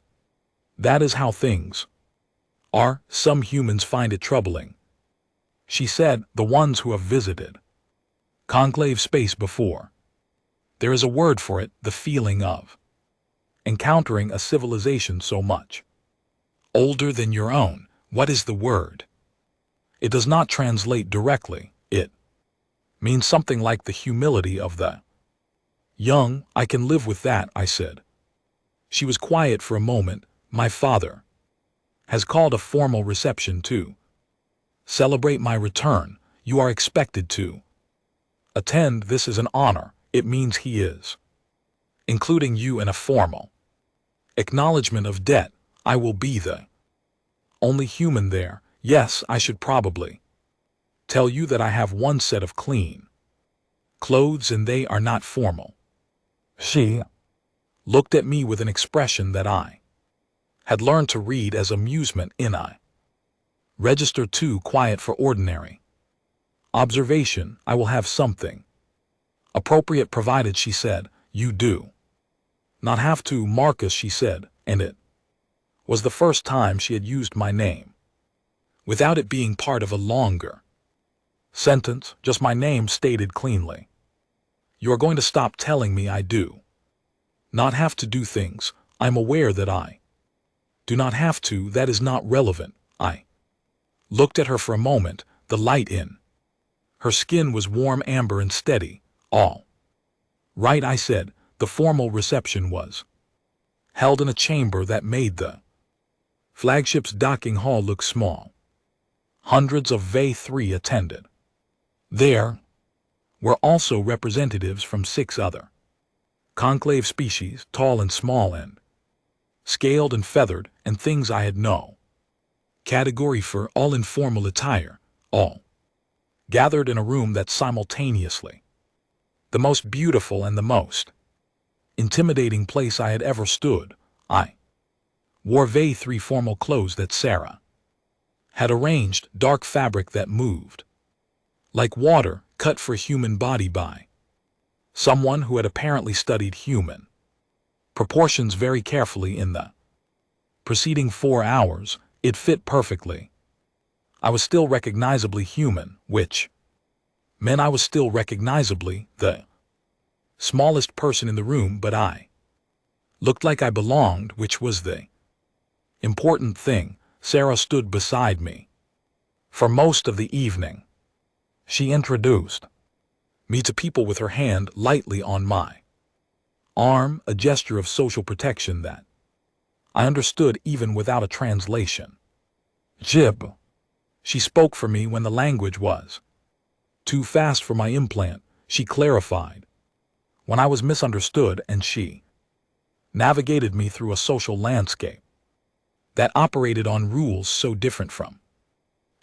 That is how things are. Some humans find it troubling. She said, the ones who have visited conclave space before. There is a word for it, the feeling of encountering a civilization so much older than your own. What is the word? It does not translate directly. It means something like the humility of the young. I can live with that, I said. She was quiet for a moment. My father has called a formal reception to celebrate my return. You are expected to attend. This is an honor. It means he is including you in a formal acknowledgement of debt. I will be the only human there. Yes, I should probably tell you that I have one set of clean clothes and they are not formal. She looked at me with an expression that I had learned to read as amusement in I register too quiet for ordinary observation. I will have something appropriate provided, she said. You do not have to, Marcus, she said, and it was the first time she had used my name without it being part of a longer sentence, just my name stated cleanly. You are going to stop telling me I do not have to do things. I'm aware that I do not have to. That is not relevant. I looked at her for a moment. The light in her skin was warm amber and steady. All right, I said. The formal reception was held in a chamber that made the flagship's docking hall look small. Hundreds of VA-3 attended. There were also representatives from 6 other conclave species, tall and small and scaled and feathered, and things I had no category for, all in formal attire, all gathered in a room that simultaneously the most beautiful and the most intimidating place I had ever stood. I wore VA-3 formal clothes that Sarah had arranged, dark fabric that moved like water, cut for human body by someone who had apparently studied human proportions very carefully. In the preceding 4 hours, it fit perfectly. I was still recognizably human, which meant I was still recognizably the smallest person in the room, but I looked like I belonged, which was the important thing. Sarah stood beside me for most of the evening. She introduced me to people with her hand lightly on my arm, a gesture of social protection that I understood even without a translation. Jib. She spoke for me when the language was too fast for my implant. She clarified when I was misunderstood, and she navigated me through a social landscape that operated on rules so different from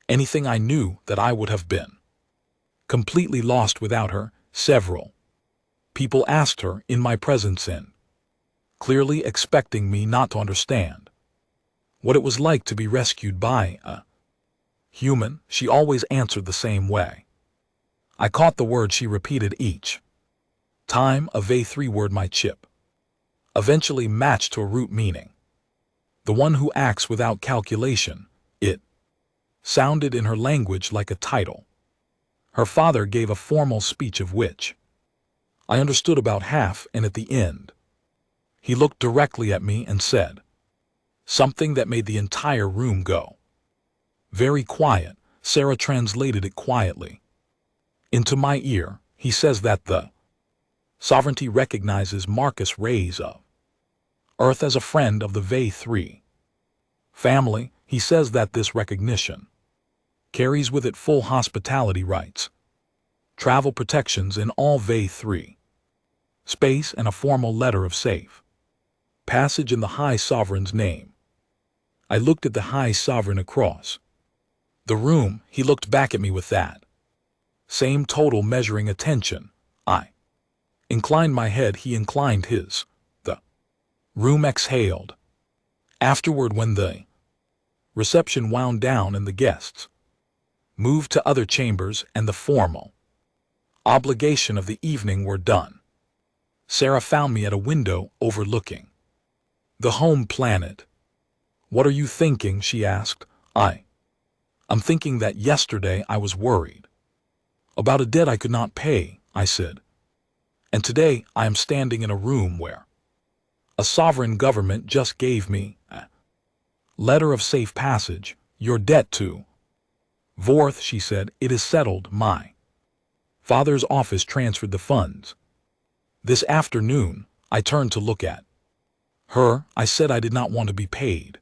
anything I knew that I would have been completely lost without her. Several people asked her in my presence in, clearly expecting me not to understand what it was like to be rescued by a human. She always answered the same way. I caught the word she repeated each time, a VA-3 word my chip eventually matched to a root meaning. The one who acts without calculation. It sounded in her language like a title. Her father gave a formal speech of which I understood about half, and at the end, he looked directly at me and said something that made the entire room go very quiet. Sarah translated it quietly into my ear. He says that the sovereignty recognizes Marcus rays of Earth as a friend of the VA-3 family. He says that this recognition carries with it full hospitality rights, travel protections in all VA-3 space and a formal letter of safe passage in the High Sovereign's name. I looked at the High Sovereign across the room. He looked back at me with that same total measuring attention. I inclined my head. He inclined his. The room exhaled. Afterward, when the reception wound down and the guests moved to other chambers and the formal obligation of the evening were done, Sarah found me at a window overlooking the home planet. "What are you thinking?" she asked. I'm thinking that yesterday I was worried about a debt I could not pay," I said. "And today I am standing in a room where a sovereign government just gave me a letter of safe passage. Your debt to Vorth," she said, "it is settled. My father's office transferred the funds this afternoon." I turned to look at her. I said I did not want to be paid.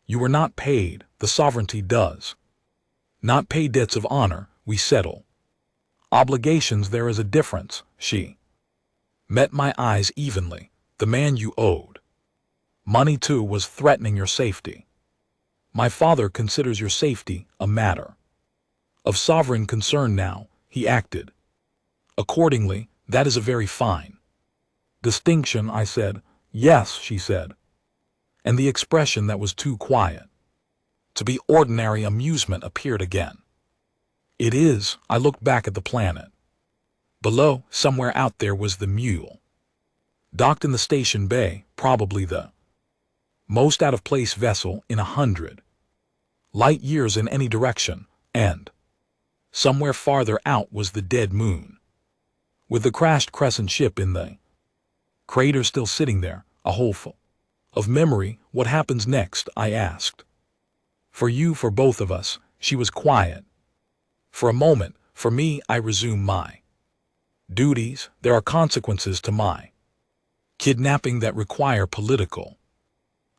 "You were not paid. The sovereignty does not pay debts of honor. We settle obligations. There is a difference." She met my eyes evenly. "The man you owed money to was threatening your safety. My father considers your safety a matter of sovereign concern now. He acted accordingly. That is a very fine distinction," I said. "Yes," she said, and the expression that was too quiet to be ordinary amusement appeared again. "It is." I looked back at the planet. Below, somewhere out there, was the mule, docked in the station bay, probably the most out-of-place vessel in 100 light years in any direction, and somewhere farther out was the dead moon, with the crashed crescent ship in the crater still sitting there, a hole full of memory. "What happens next?" I asked. "For you, for both of us." She was quiet for a moment. "For me, I resume my duties. There are consequences to my kidnapping that require political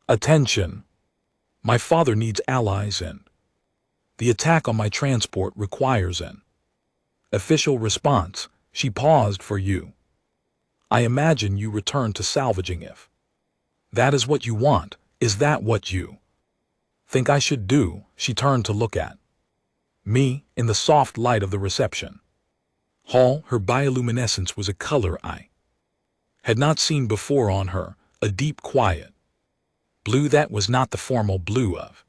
attention. My father needs allies, and the attack on my transport requires an official response." She paused. "For you, I imagine you return to salvaging. If that is what you want, is that what you think I should do?" She turned to look at me in the soft light of the reception hall. Her bioluminescence was a color I had not seen before on her, a deep, quiet blue that was not the formal blue of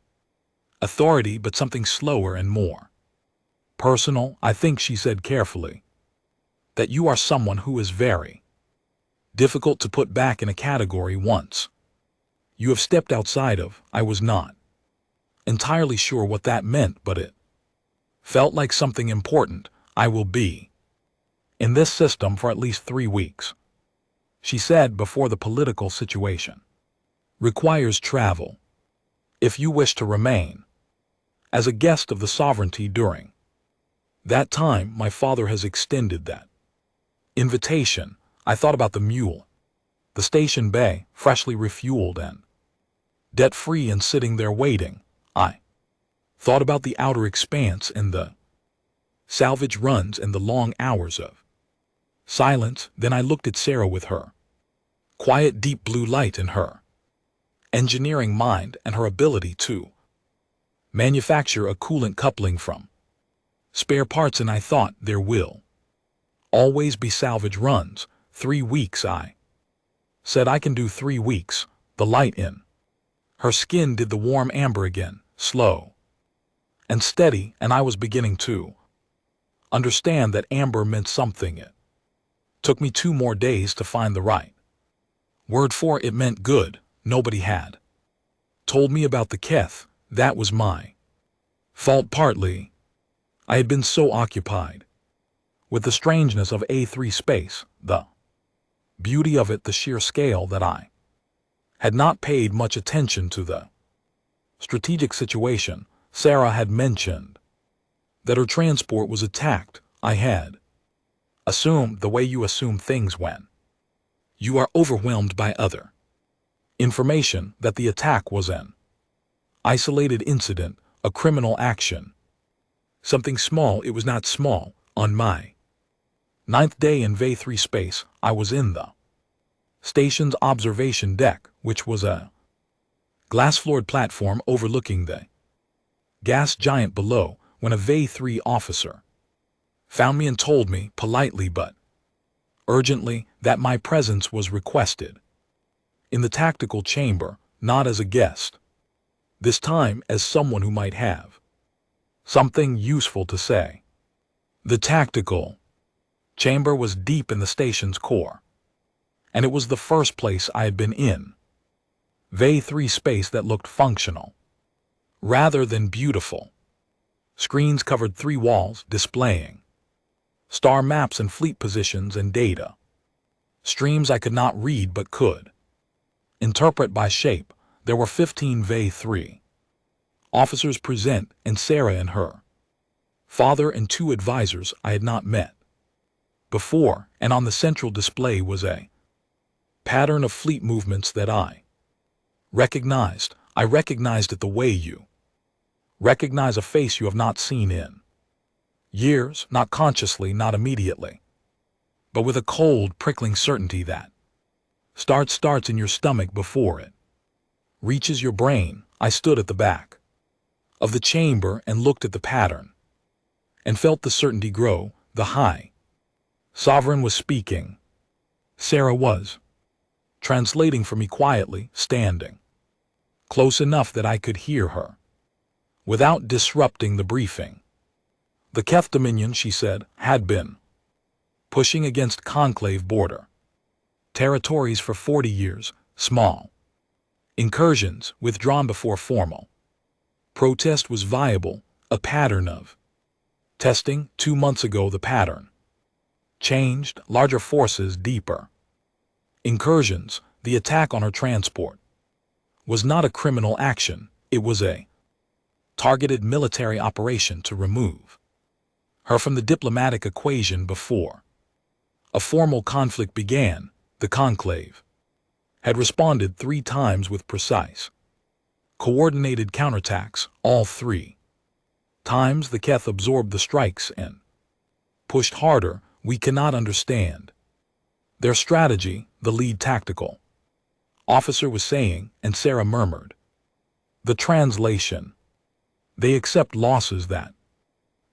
authority, but something slower and more personal. "I think," she said carefully, "that you are someone who is very difficult to put back in a category once you have stepped outside of." I was not entirely sure what that meant, but it felt like something important. "I will be in this system for at least 3 weeks," she said, "before the political situation requires travel. If you wish to remain as a guest of the sovereignty during that time, my father has extended that invitation." I thought about the mule, the station bay, freshly refueled and debt-free and sitting there waiting. I thought about the outer expanse and the salvage runs and the long hours of silence. Then I looked at Sarah with her quiet, deep blue light in her engineering mind and her ability to manufacture a coolant coupling from spare parts, and I thought, there will always be salvage runs. 3 weeks, I said. "I can do 3 weeks." The light in her skin did the warm amber again, slow and steady, and I was beginning to understand that amber meant something. It took me 2 more days to find the right word for it. It meant good. Nobody had told me about the Keth. That was my fault partly. I had been so occupied with the strangeness of A3 space, the beauty of it, the sheer scale, that I had not paid much attention to the strategic situation. Sarah had mentioned that her transport was attacked. I had assumed the way you assume things when you are overwhelmed by other information, that the attack was an isolated incident, a criminal action, something small. It was not small on my Ninth day in VA3 space, I was in the station's observation deck, which was a glass-floored platform overlooking the gas giant below, when a VA3 officer found me and told me, politely but urgently, that my presence was requested in the tactical chamber, not as a guest, this time as someone who might have something useful to say. The tactical chamber was deep in the station's core, and it was the first place I had been in VA3 space that looked functional rather than beautiful. Screens covered 3 walls, displaying star maps and fleet positions and data. Streams I could not read but could interpret by shape. There were 15 VA3 officers present, and Sarah and her father and 2 advisors I had not met before, and on the central display was a pattern of fleet movements that I recognized. I recognized it the way you recognize a face you have not seen in years, not consciously, not immediately, but with a cold, prickling certainty that starts in your stomach before it reaches your brain. I stood at the back of the chamber and looked at the pattern and felt the certainty grow. The High Sovereign was speaking. Sarah was translating for me quietly, standing close enough that I could hear her without disrupting the briefing. The Keth Dominion, she said, had been pushing against conclave border territories for 40 years, small incursions withdrawn before formal protest was viable, a pattern of testing. 2 months ago the pattern changed, larger forces, deeper incursions. The attack on her transport was not a criminal action, it was a targeted military operation to remove her from the diplomatic equation before a formal conflict began. The conclave had responded 3 times with precise, coordinated counterattacks. All 3 times the Keth absorbed the strikes and pushed harder. We cannot understand their strategy, the lead tactical officer was saying, and Sarah murmured. The translation: they accept losses that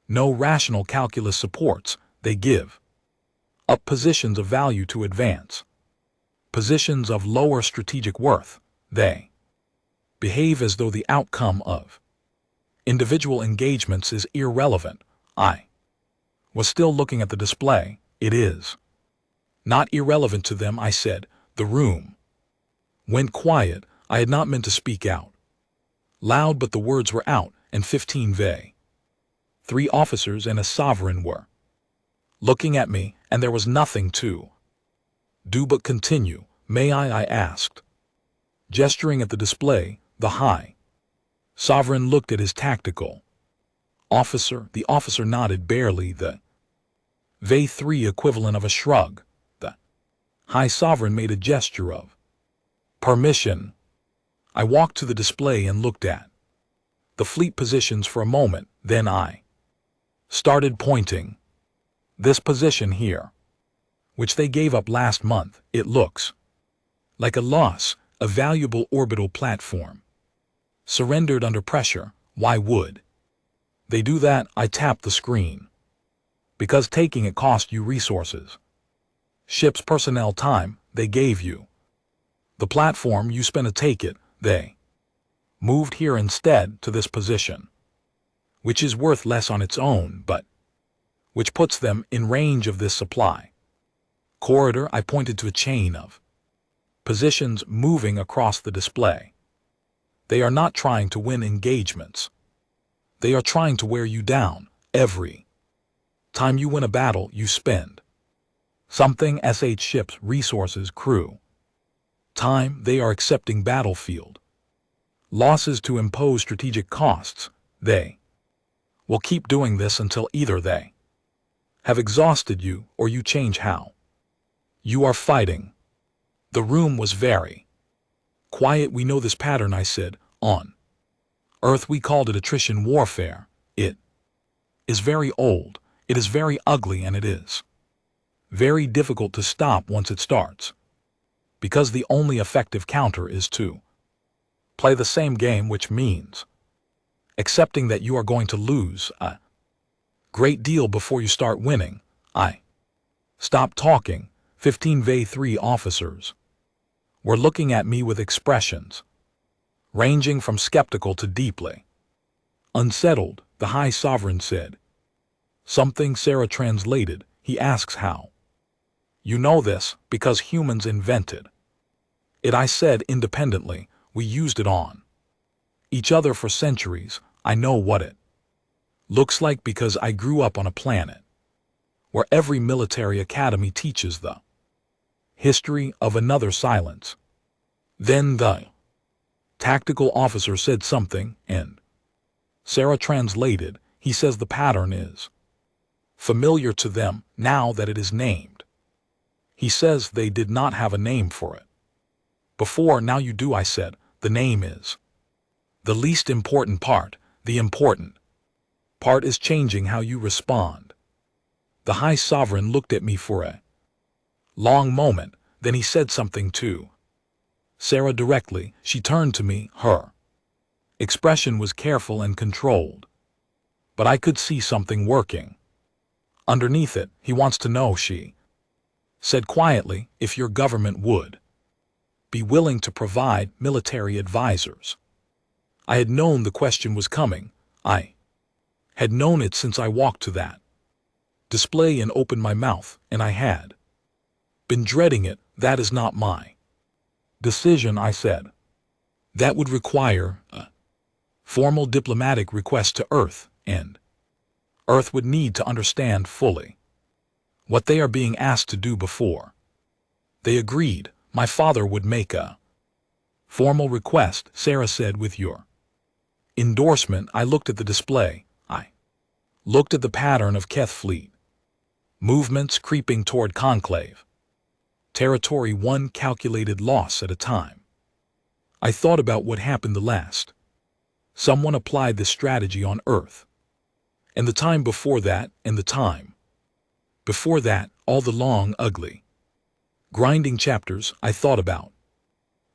no rational calculus supports. They give up positions of value to advance positions of lower strategic worth. They behave as though the outcome of individual engagements is irrelevant. I was still looking at the display. It is not irrelevant to them, I said. The room went quiet. I had not meant to speak out loud, but the words were out, and 15 VA3 officers and a sovereign were looking at me, and there was nothing to do but continue. May I asked, gesturing at the display. The High Sovereign looked at his tactical officer. The officer nodded barely, the VA3 equivalent of a shrug. The High Sovereign made a gesture of permission. I walked to the display and looked at the fleet positions for a moment, then I started pointing. This position here, which they gave up last month, it looks like a loss, a valuable orbital platform surrendered under pressure. Why would they do that? I tapped the screen. Because taking it cost you resources, ship's personnel, time. They gave you the platform, you spent to take it. They moved here instead to this position, which is worth less on its own, but which puts them in range of this supply corridor. I pointed to a chain of positions moving across the display. They are not trying to win engagements. They are trying to wear you down. Every time you win a battle, you spend something: SH ships, resources, crew, time. They are accepting battlefield losses to impose strategic costs. They will keep doing this until either they have exhausted you or you change how you are fighting. The room was very quiet. We know this pattern, I said. On Earth we called it attrition warfare. It is very old, it is very ugly, and it is Very difficult to stop once it starts. Because the only effective counter is to play the same game, which means accepting that you are going to lose a great deal before you start winning. I stopped talking. 15 V3 officers were looking at me with expressions ranging from skeptical to deeply unsettled. The High Sovereign said something. Sarah translated. He asks how. You know this because humans invented it. I said independently. We used it on each other for centuries. I know what it looks like because I grew up on a planet where every military academy teaches the history of another. Silence. Then the tactical officer said something, and Sarah translated. He says the pattern is familiar to them now that it is named. He says they did not have a name for it before. Now you do. I said the name is the least important part. The important part is changing how you respond. The High Sovereign looked at me for a long moment. Then he said something to Sarah directly. She turned to me. Her expression was careful and controlled, but I could see something working underneath it. He wants to know, she said quietly, if your government would be willing to provide military advisors. I had known the question was coming. I had known it since I walked to that display and opened my mouth, and I had been dreading it. That is not my decision, I said. That would require a formal diplomatic request to Earth, and Earth would need to understand fully what they are being asked to do before they agreed. My father would make a formal request, Sarah said, with your endorsement. I looked at the display. I looked at the pattern of Keth fleet movements creeping toward Conclave territory, one calculated loss at a time. I thought about what happened the last someone applied this strategy on Earth, and the time before that, and the time before that, all the long, ugly, grinding chapters. I thought about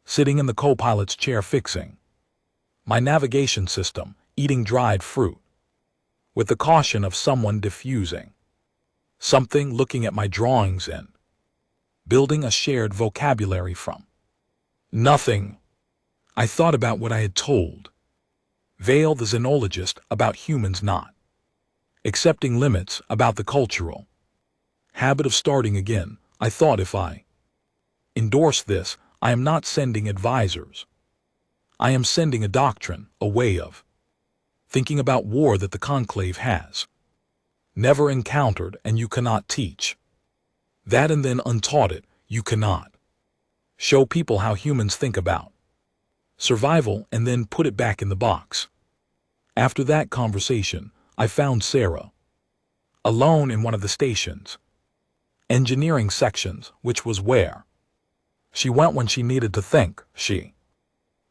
sitting in the co-pilot's chair fixing my navigation system, eating dried fruit with the caution of someone diffusing something, looking at my drawings and building a shared vocabulary from nothing. I thought about what I had told Vale the xenologist about humans not accepting limits, about the cultural habit of starting again. I thought, if I endorse this, I am not sending advisors. I am sending a doctrine, a way of thinking about war that the Conclave has never encountered, and you cannot teach that and then untaught it. You cannot show people how humans think about survival and then put it back in the box. After that conversation, I found Sarah alone in one of the station's engineering sections, which was where she went when she needed to think. She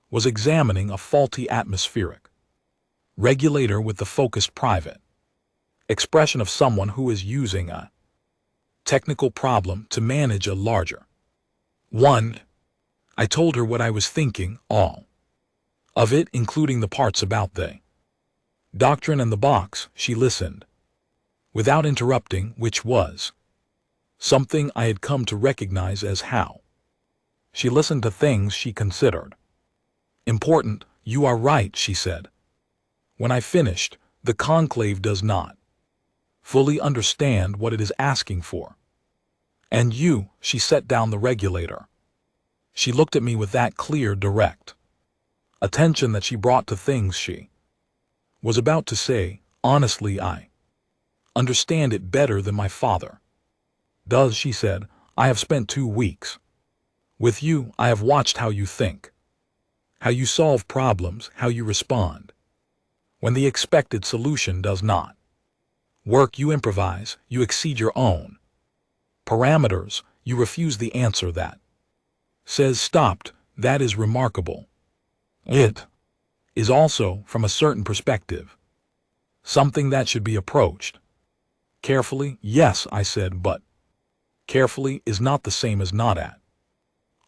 was examining a faulty atmospheric regulator with the focused private expression of someone who is using a technical problem to manage a larger one. I told her what I was thinking, all of it, including the parts about the doctrine and the box. She listened without interrupting, which was something I had come to recognize as how she listened to things she considered important. You are right, she said. When I finished, the Conclave does not fully understand what it is asking for. And you, she set down the regulator. She looked at me with that clear, direct attention that she brought to things she was about to say. Honestly, I understand it better than my father does, she said. I have spent 2 weeks with you. I have watched how you think, how you solve problems, how you respond when the expected solution does not work. You improvise, you exceed your own parameters, you refuse the answer that says stopped. That is remarkable. It is also, from a certain perspective, something that should be approached carefully. Yes, I said, but Carefully is not the same as not at.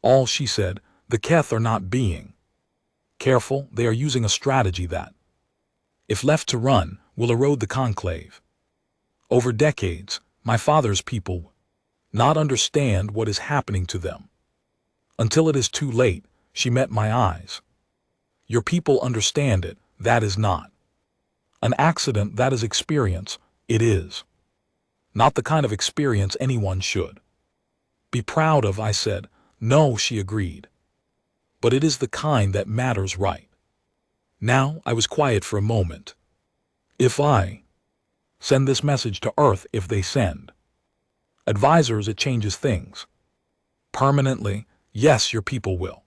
All, she said, the Keth are not being careful, they are using a strategy that, if left to run, will erode the conclave. Over decades, my father's people not understand what is happening to them. Until it is too late, she met my eyes. Your people understand it, that is not an accident, that is experience, it is not the kind of experience anyone should be proud of, I said. No, she agreed. But it is the kind that matters, right? Now I was quiet for a moment. If I send this message to Earth, if they send advisors, it changes things. Permanently, yes, your people will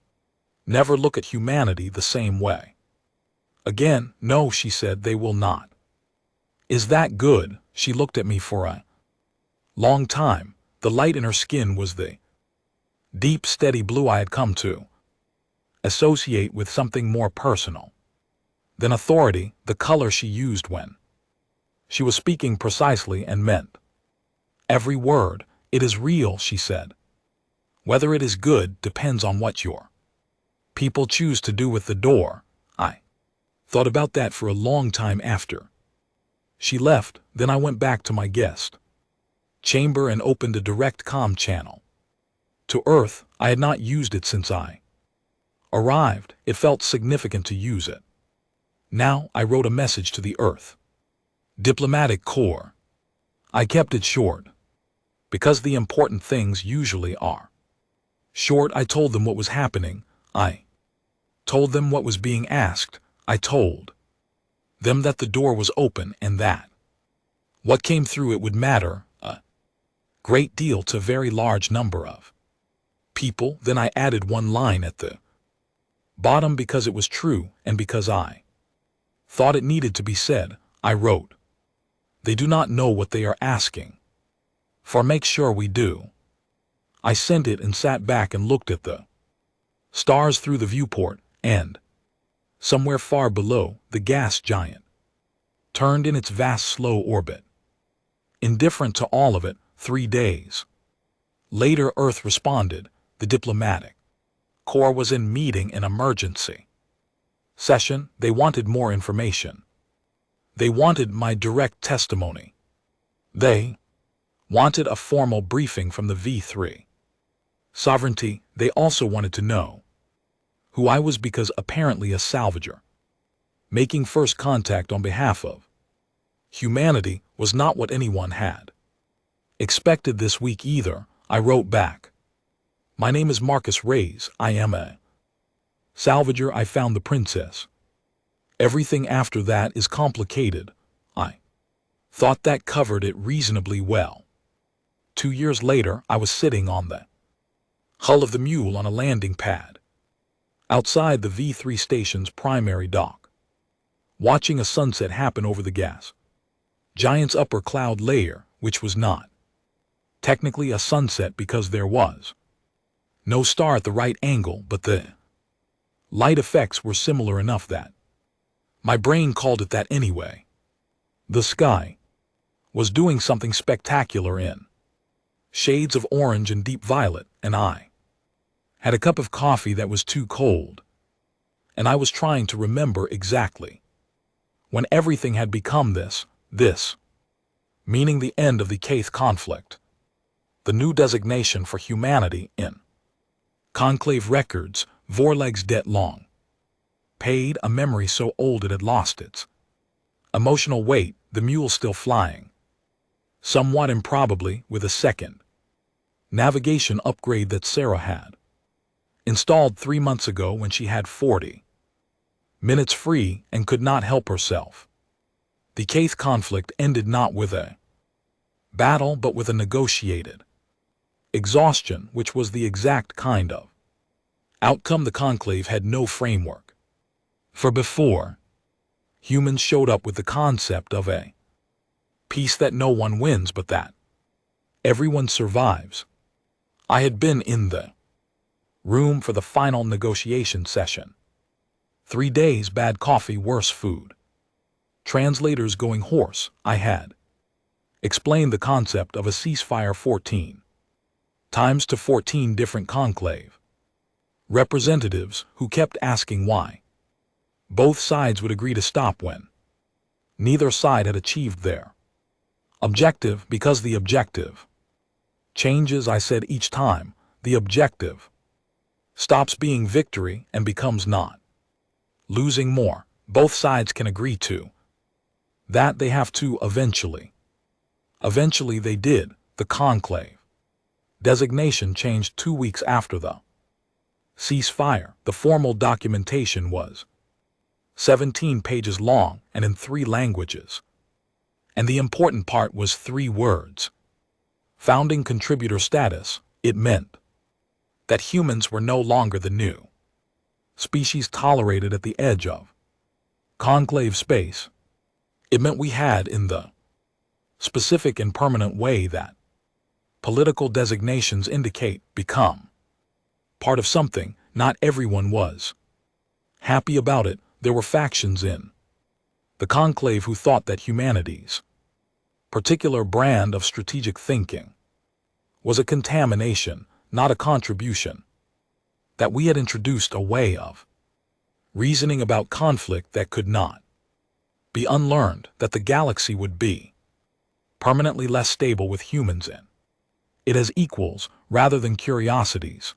never look at humanity the same way. Again, no, she said, they will not. Is that good? She looked at me for a long time. The light in her skin was the deep, steady blue I had come to associate with something more personal than authority, the color she used when she was speaking precisely and meant every word. It is real, she said. Whether it is good depends on what your people choose to do with the door. I thought about that for a long time after she left. Then I went back to my guest chamber and opened a direct comm channel to Earth. I had not used it since I arrived. It felt significant to use it. Now I wrote a message to the Earth Diplomatic Corps. I kept it short, because the important things usually are short. I told them what was happening. I told them what was being asked. I told them that the door was open and that what came through it would matter a great deal to a very large number of people. Then I added one line at the bottom because it was true and because I thought it needed to be said. I wrote, they do not know what they are asking for. Make sure we do. I sent it and sat back and looked at the stars through the viewport, and somewhere far below, the gas giant turned in its vast slow orbit. Indifferent to all of it. 3 days later, Earth responded. The diplomatic corps was in meeting, an emergency session. They wanted more information. They wanted my direct testimony. They wanted a formal briefing from the V3 sovereignty. They also wanted to know who I was, because apparently a salvager making first contact on behalf of humanity was not what anyone had expected this week either. I wrote back, my name is Marcus Reyes. I am a salvager. I found the princess. Everything after that is complicated. I thought that covered it reasonably well. 2 years later, I was sitting on the hull of the Mule on a landing pad outside the V3 station's primary dock, watching a sunset happen over the gas giant's upper cloud layer, which was not technically a sunset because there was no star at the right angle, but the light effects were similar enough that my brain called it that anyway. The sky was doing something spectacular in shades of orange and deep violet, and I had a cup of coffee that was too cold, and I was trying to remember exactly when everything had become this, meaning the end of the Keth conflict, the new designation for humanity in conclave records, Vorleg's debt long paid, a memory so old it had lost its emotional weight, the Mule still flying, somewhat improbably, with a second navigation upgrade that Sarah had installed 3 months ago when she had 40 minutes free and could not help herself. The Keth conflict ended not with a battle but with a negotiated exhaustion, which was the exact kind of outcome the conclave had no framework for before. Humans showed up with the concept of a peace that no one wins but that everyone survives. I had been in the room for the final negotiation session. 3 days, bad coffee, worse food, translators going hoarse. I had explained the concept of a ceasefire. 14 times to 14 different conclave. Representatives who kept asking why. Both sides would agree to stop when neither side had achieved their objective, because the objective changes, I said each time, the objective stops being victory and becomes not losing more. Both sides can agree to that they have to eventually. Eventually they did. The conclave designation changed 2 weeks after the ceasefire. The formal documentation was 17 pages long and in 3 languages. And the important part was 3 words. Founding contributor status. It meant that humans were no longer the new species tolerated at the edge of conclave space. It meant we had, in the specific and permanent way that political designations indicate, become part of something. Not everyone was happy about it. There were factions in the conclave who thought that humanity's particular brand of strategic thinking was a contamination, not a contribution, that we had introduced a way of reasoning about conflict that could not be unlearned, that the galaxy would be permanently less stable with humans in it as equals rather than curiosities.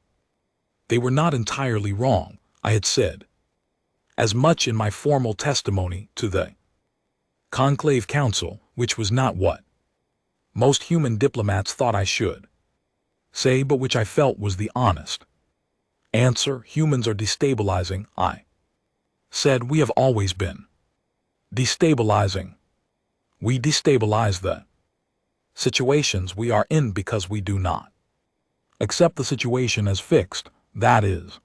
They were not entirely wrong, I had said as much in my formal testimony to the Conclave Council, which was not what most human diplomats thought I should say, but which I felt was the honest answer. Humans are destabilizing, I said. We have always been destabilizing. We destabilize the situations we are in because we do not accept the situation as fixed. That is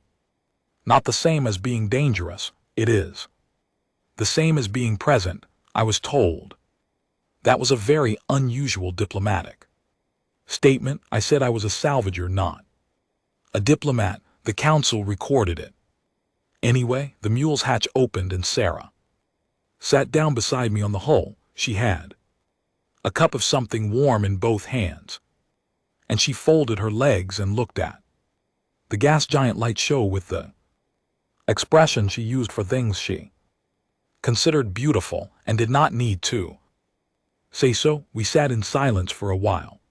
not the same as being dangerous. It is the same as being present, I was told. That was a very unusual diplomatic statement. I said I was a salvager, not a diplomat. The council recorded it. Anyway, the mule's hatch opened and Sarah sat down beside me on the hull. She had a cup of something warm in both hands, and she folded her legs and looked at the gas giant light show with the expression she used for things she considered beautiful and did not need to say so. We sat in silence for a while.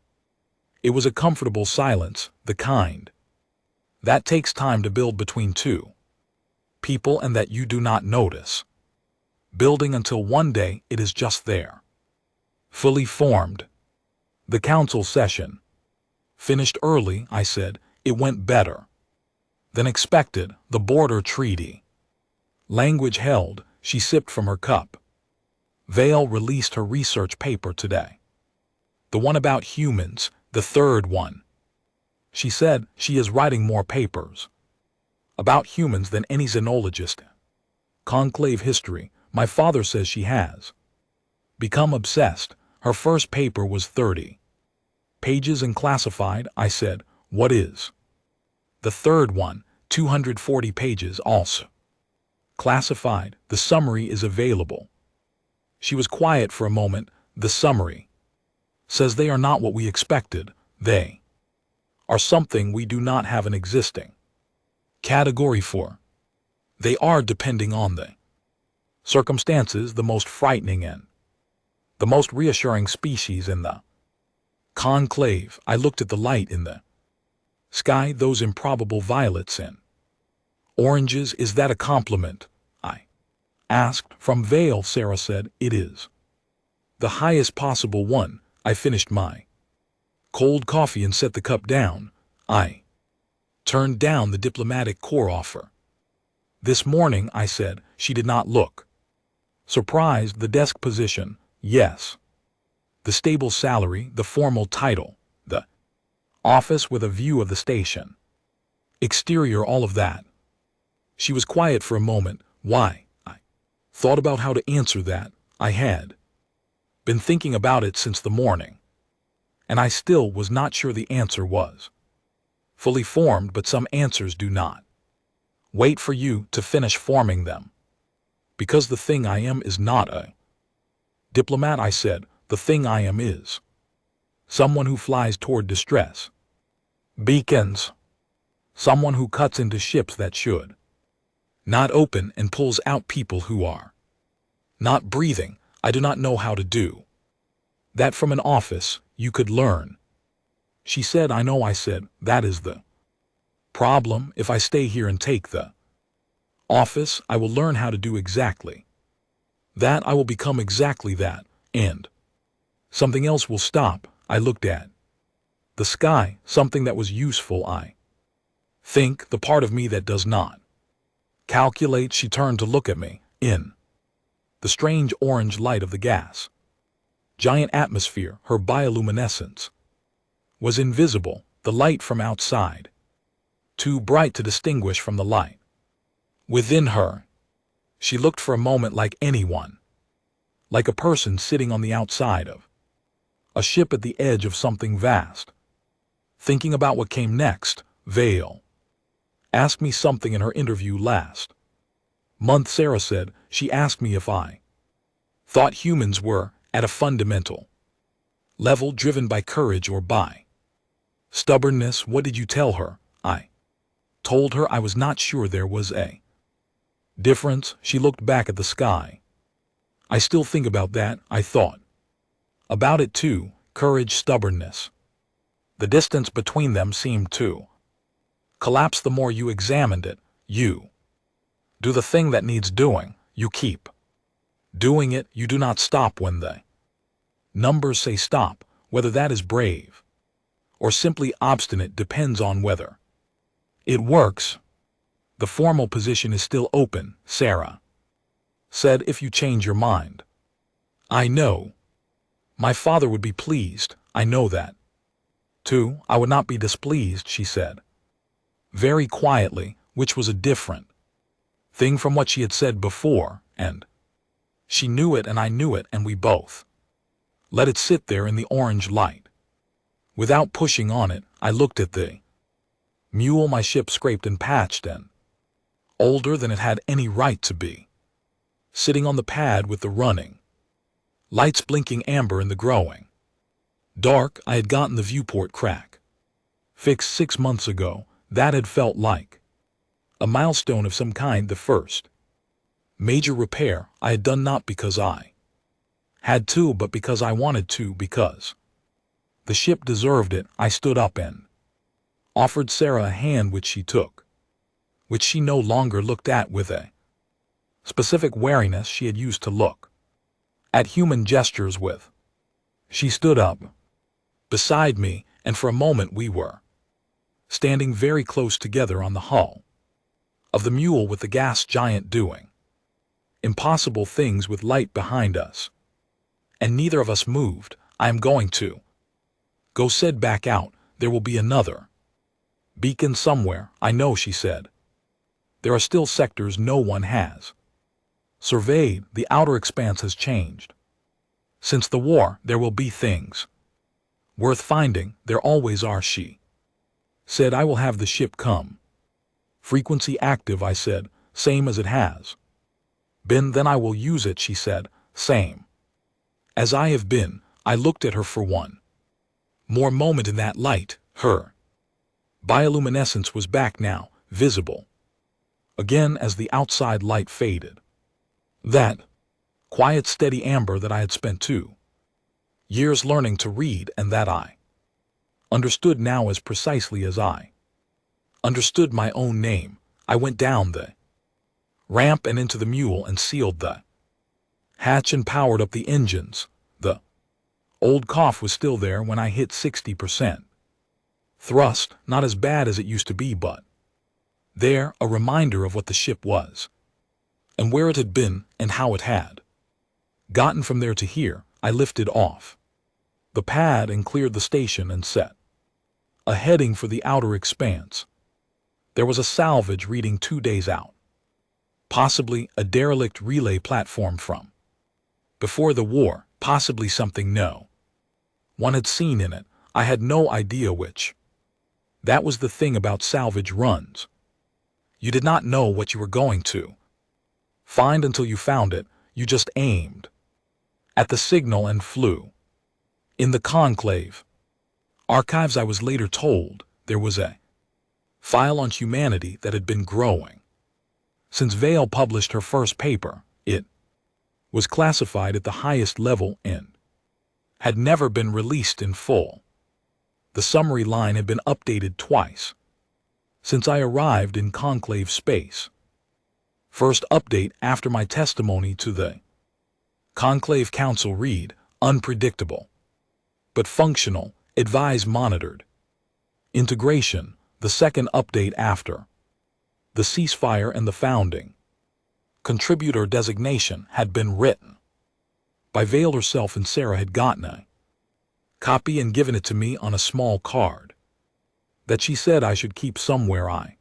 It was a comfortable silence, the kind that takes time to build between two people and that you do not notice building until one day it is just there, fully formed. The council session finished early, I said. It went better than expected. The border treaty language held. She sipped from her cup. Vale released her research paper today. The one about humans, the third one. She said she is writing more papers about humans than any xenologist. Conclave history. My father says she has become obsessed. Her first paper was 30 pages and classified. I said, what is the third one? 240 pages also classified. The summary is available. She was quiet for a moment. The summary says they are not what we expected. They are something we do not have an existing category for. They are, depending on the circumstances, the most frightening and the most reassuring species in the conclave. I looked at the light in the sky, those improbable violets and oranges. Is that a compliment? I asked. From Vale, Sarah said, it is the highest possible one. I finished my cold coffee and set the cup down. I turned down the diplomatic corps offer. This morning, I said. She did not look surprised. The desk position, yes. The stable salary, the formal title, the office with a view of the station, exterior, all of that. She was quiet for a moment. Why? I thought about how to answer that. I had been thinking about it since the morning, and I still was not sure the answer was fully formed, but some answers do not wait for you to finish forming them. Because the thing I am is not a diplomat, I said. The thing I am is someone who flies toward distress. Beacons. Someone who cuts into ships that should not open and pulls out people who are not breathing. I do not know how to do that from an office. You could learn. She said, I know. I said, that is the problem. If I stay here and take the office, I will learn how to do exactly that. I will become exactly that, and something else will stop. I looked at the sky, something that was useful. I think the part of me that does not calculate. She turned to look at me in the strange orange light of the gas giant atmosphere. Her bioluminescence was invisible, the light from outside too bright to distinguish from the light within her. She looked for a moment like anyone, like a person sitting on the outside of a ship at the edge of something vast, thinking about what came next. Vale asked me something in her interview last month. Sarah said she asked me if I thought humans were, at a fundamental level, driven by courage or by stubbornness. What did you tell her? I told her I was not sure there was a difference. She looked back at the sky. I still think about that. I thought about it too. Courage, stubbornness. The distance between them seemed to collapse the more you examined it. You do the thing that needs doing. You keep doing it. You do not stop when the numbers say stop. Whether that is brave or simply obstinate depends on whether it works. The formal position is still open, Sarah said, if you change your mind. I know. My father would be pleased. I know that. Too, I would not be displeased, she said very quietly, which was a different thing from what she had said before, and she knew it and I knew it, and we both let it sit there in the orange light. Without pushing on it, I looked at the mule. My ship scraped and patched and older than it had any right to be, sitting on the pad with the running lights blinking amber in the growing dark. I had gotten the viewport crack fixed 6 months ago. That had felt like a milestone of some kind, the first major repair I had done, not because I had to, but because I wanted to, because the ship deserved it. I stood up and offered Sarah a hand, which she took, which she no longer looked at with a specific wariness she had used to look at human gestures with. She stood up beside me, and for a moment we were standing very close together on the hull of the mule, with the gas giant doing impossible things with light behind us. And neither of us moved. I am going to go, said back out. There will be another beacon somewhere. I know, she said. There are still sectors no one has surveyed. The outer expanse has changed since the war. There will be things worth finding. There always are, she said. I will have the ship come frequency active, I said. Same as it has been. Then I will use it, she said. Same as I have been. I looked at her for one more moment in that light. Her bioluminescence was back now, visible again as the outside light faded. That quiet, steady amber that I had spent 2 years learning to read, and that I understood now as precisely as I understood my own name. I went down the ramp and into the mule and sealed the hatch and powered up the engines. The old cough was still there when I hit 60% thrust, not as bad as it used to be, but there, a reminder of what the ship was, and where it had been, and how it had gotten from there to here. I lifted off the pad and cleared the station and set a heading for the outer expanse. There was a salvage reading 2 days out, possibly a derelict relay platform from before the war, possibly something no one had seen in it. I had no idea which. That was the thing about salvage runs. You did not know what you were going to find until you found it. You just aimed at the signal and flew. In the Conclave archives, I was later told there was a file on humanity that had been growing. Since Vale published her first paper, it was classified at the highest level and had never been released in full. The summary line had been updated twice since I arrived in Conclave space. First update after my testimony to the Conclave Council read, unpredictable, but functional, advise monitored. Integration, the second update after the ceasefire and the founding. Contributor designation had been written by Vale herself, and Sarah had gotten a copy and given it to me on a small card that she said I should keep somewhere I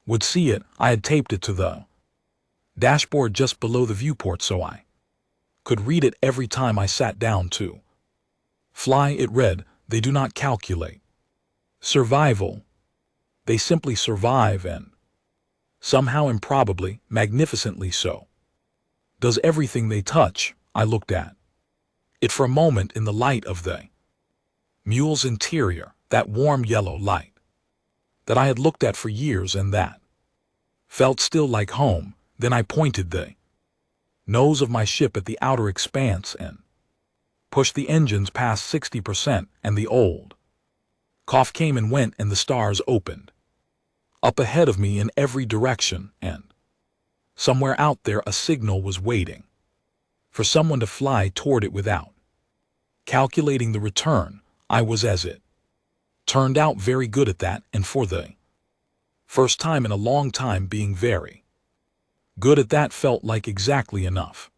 would see it. I had taped it to the dashboard just below the viewport so I could read it every time I sat down to fly. It read, they do not calculate survival. They simply survive, and somehow, improbably, magnificently so, does everything they touch. I looked at it for a moment in the light of the mule's interior, that warm yellow light that I had looked at for years and that felt still like home. Then I pointed the nose of my ship at the outer expanse and pushed the engines past 60%, and the old cough came and went, and the stars opened up ahead of me in every direction, and somewhere out there a signal was waiting for someone to fly toward it without calculating the return. I was, as it turned out, very good at that, and for the first time in a long time being very good at that felt like exactly enough.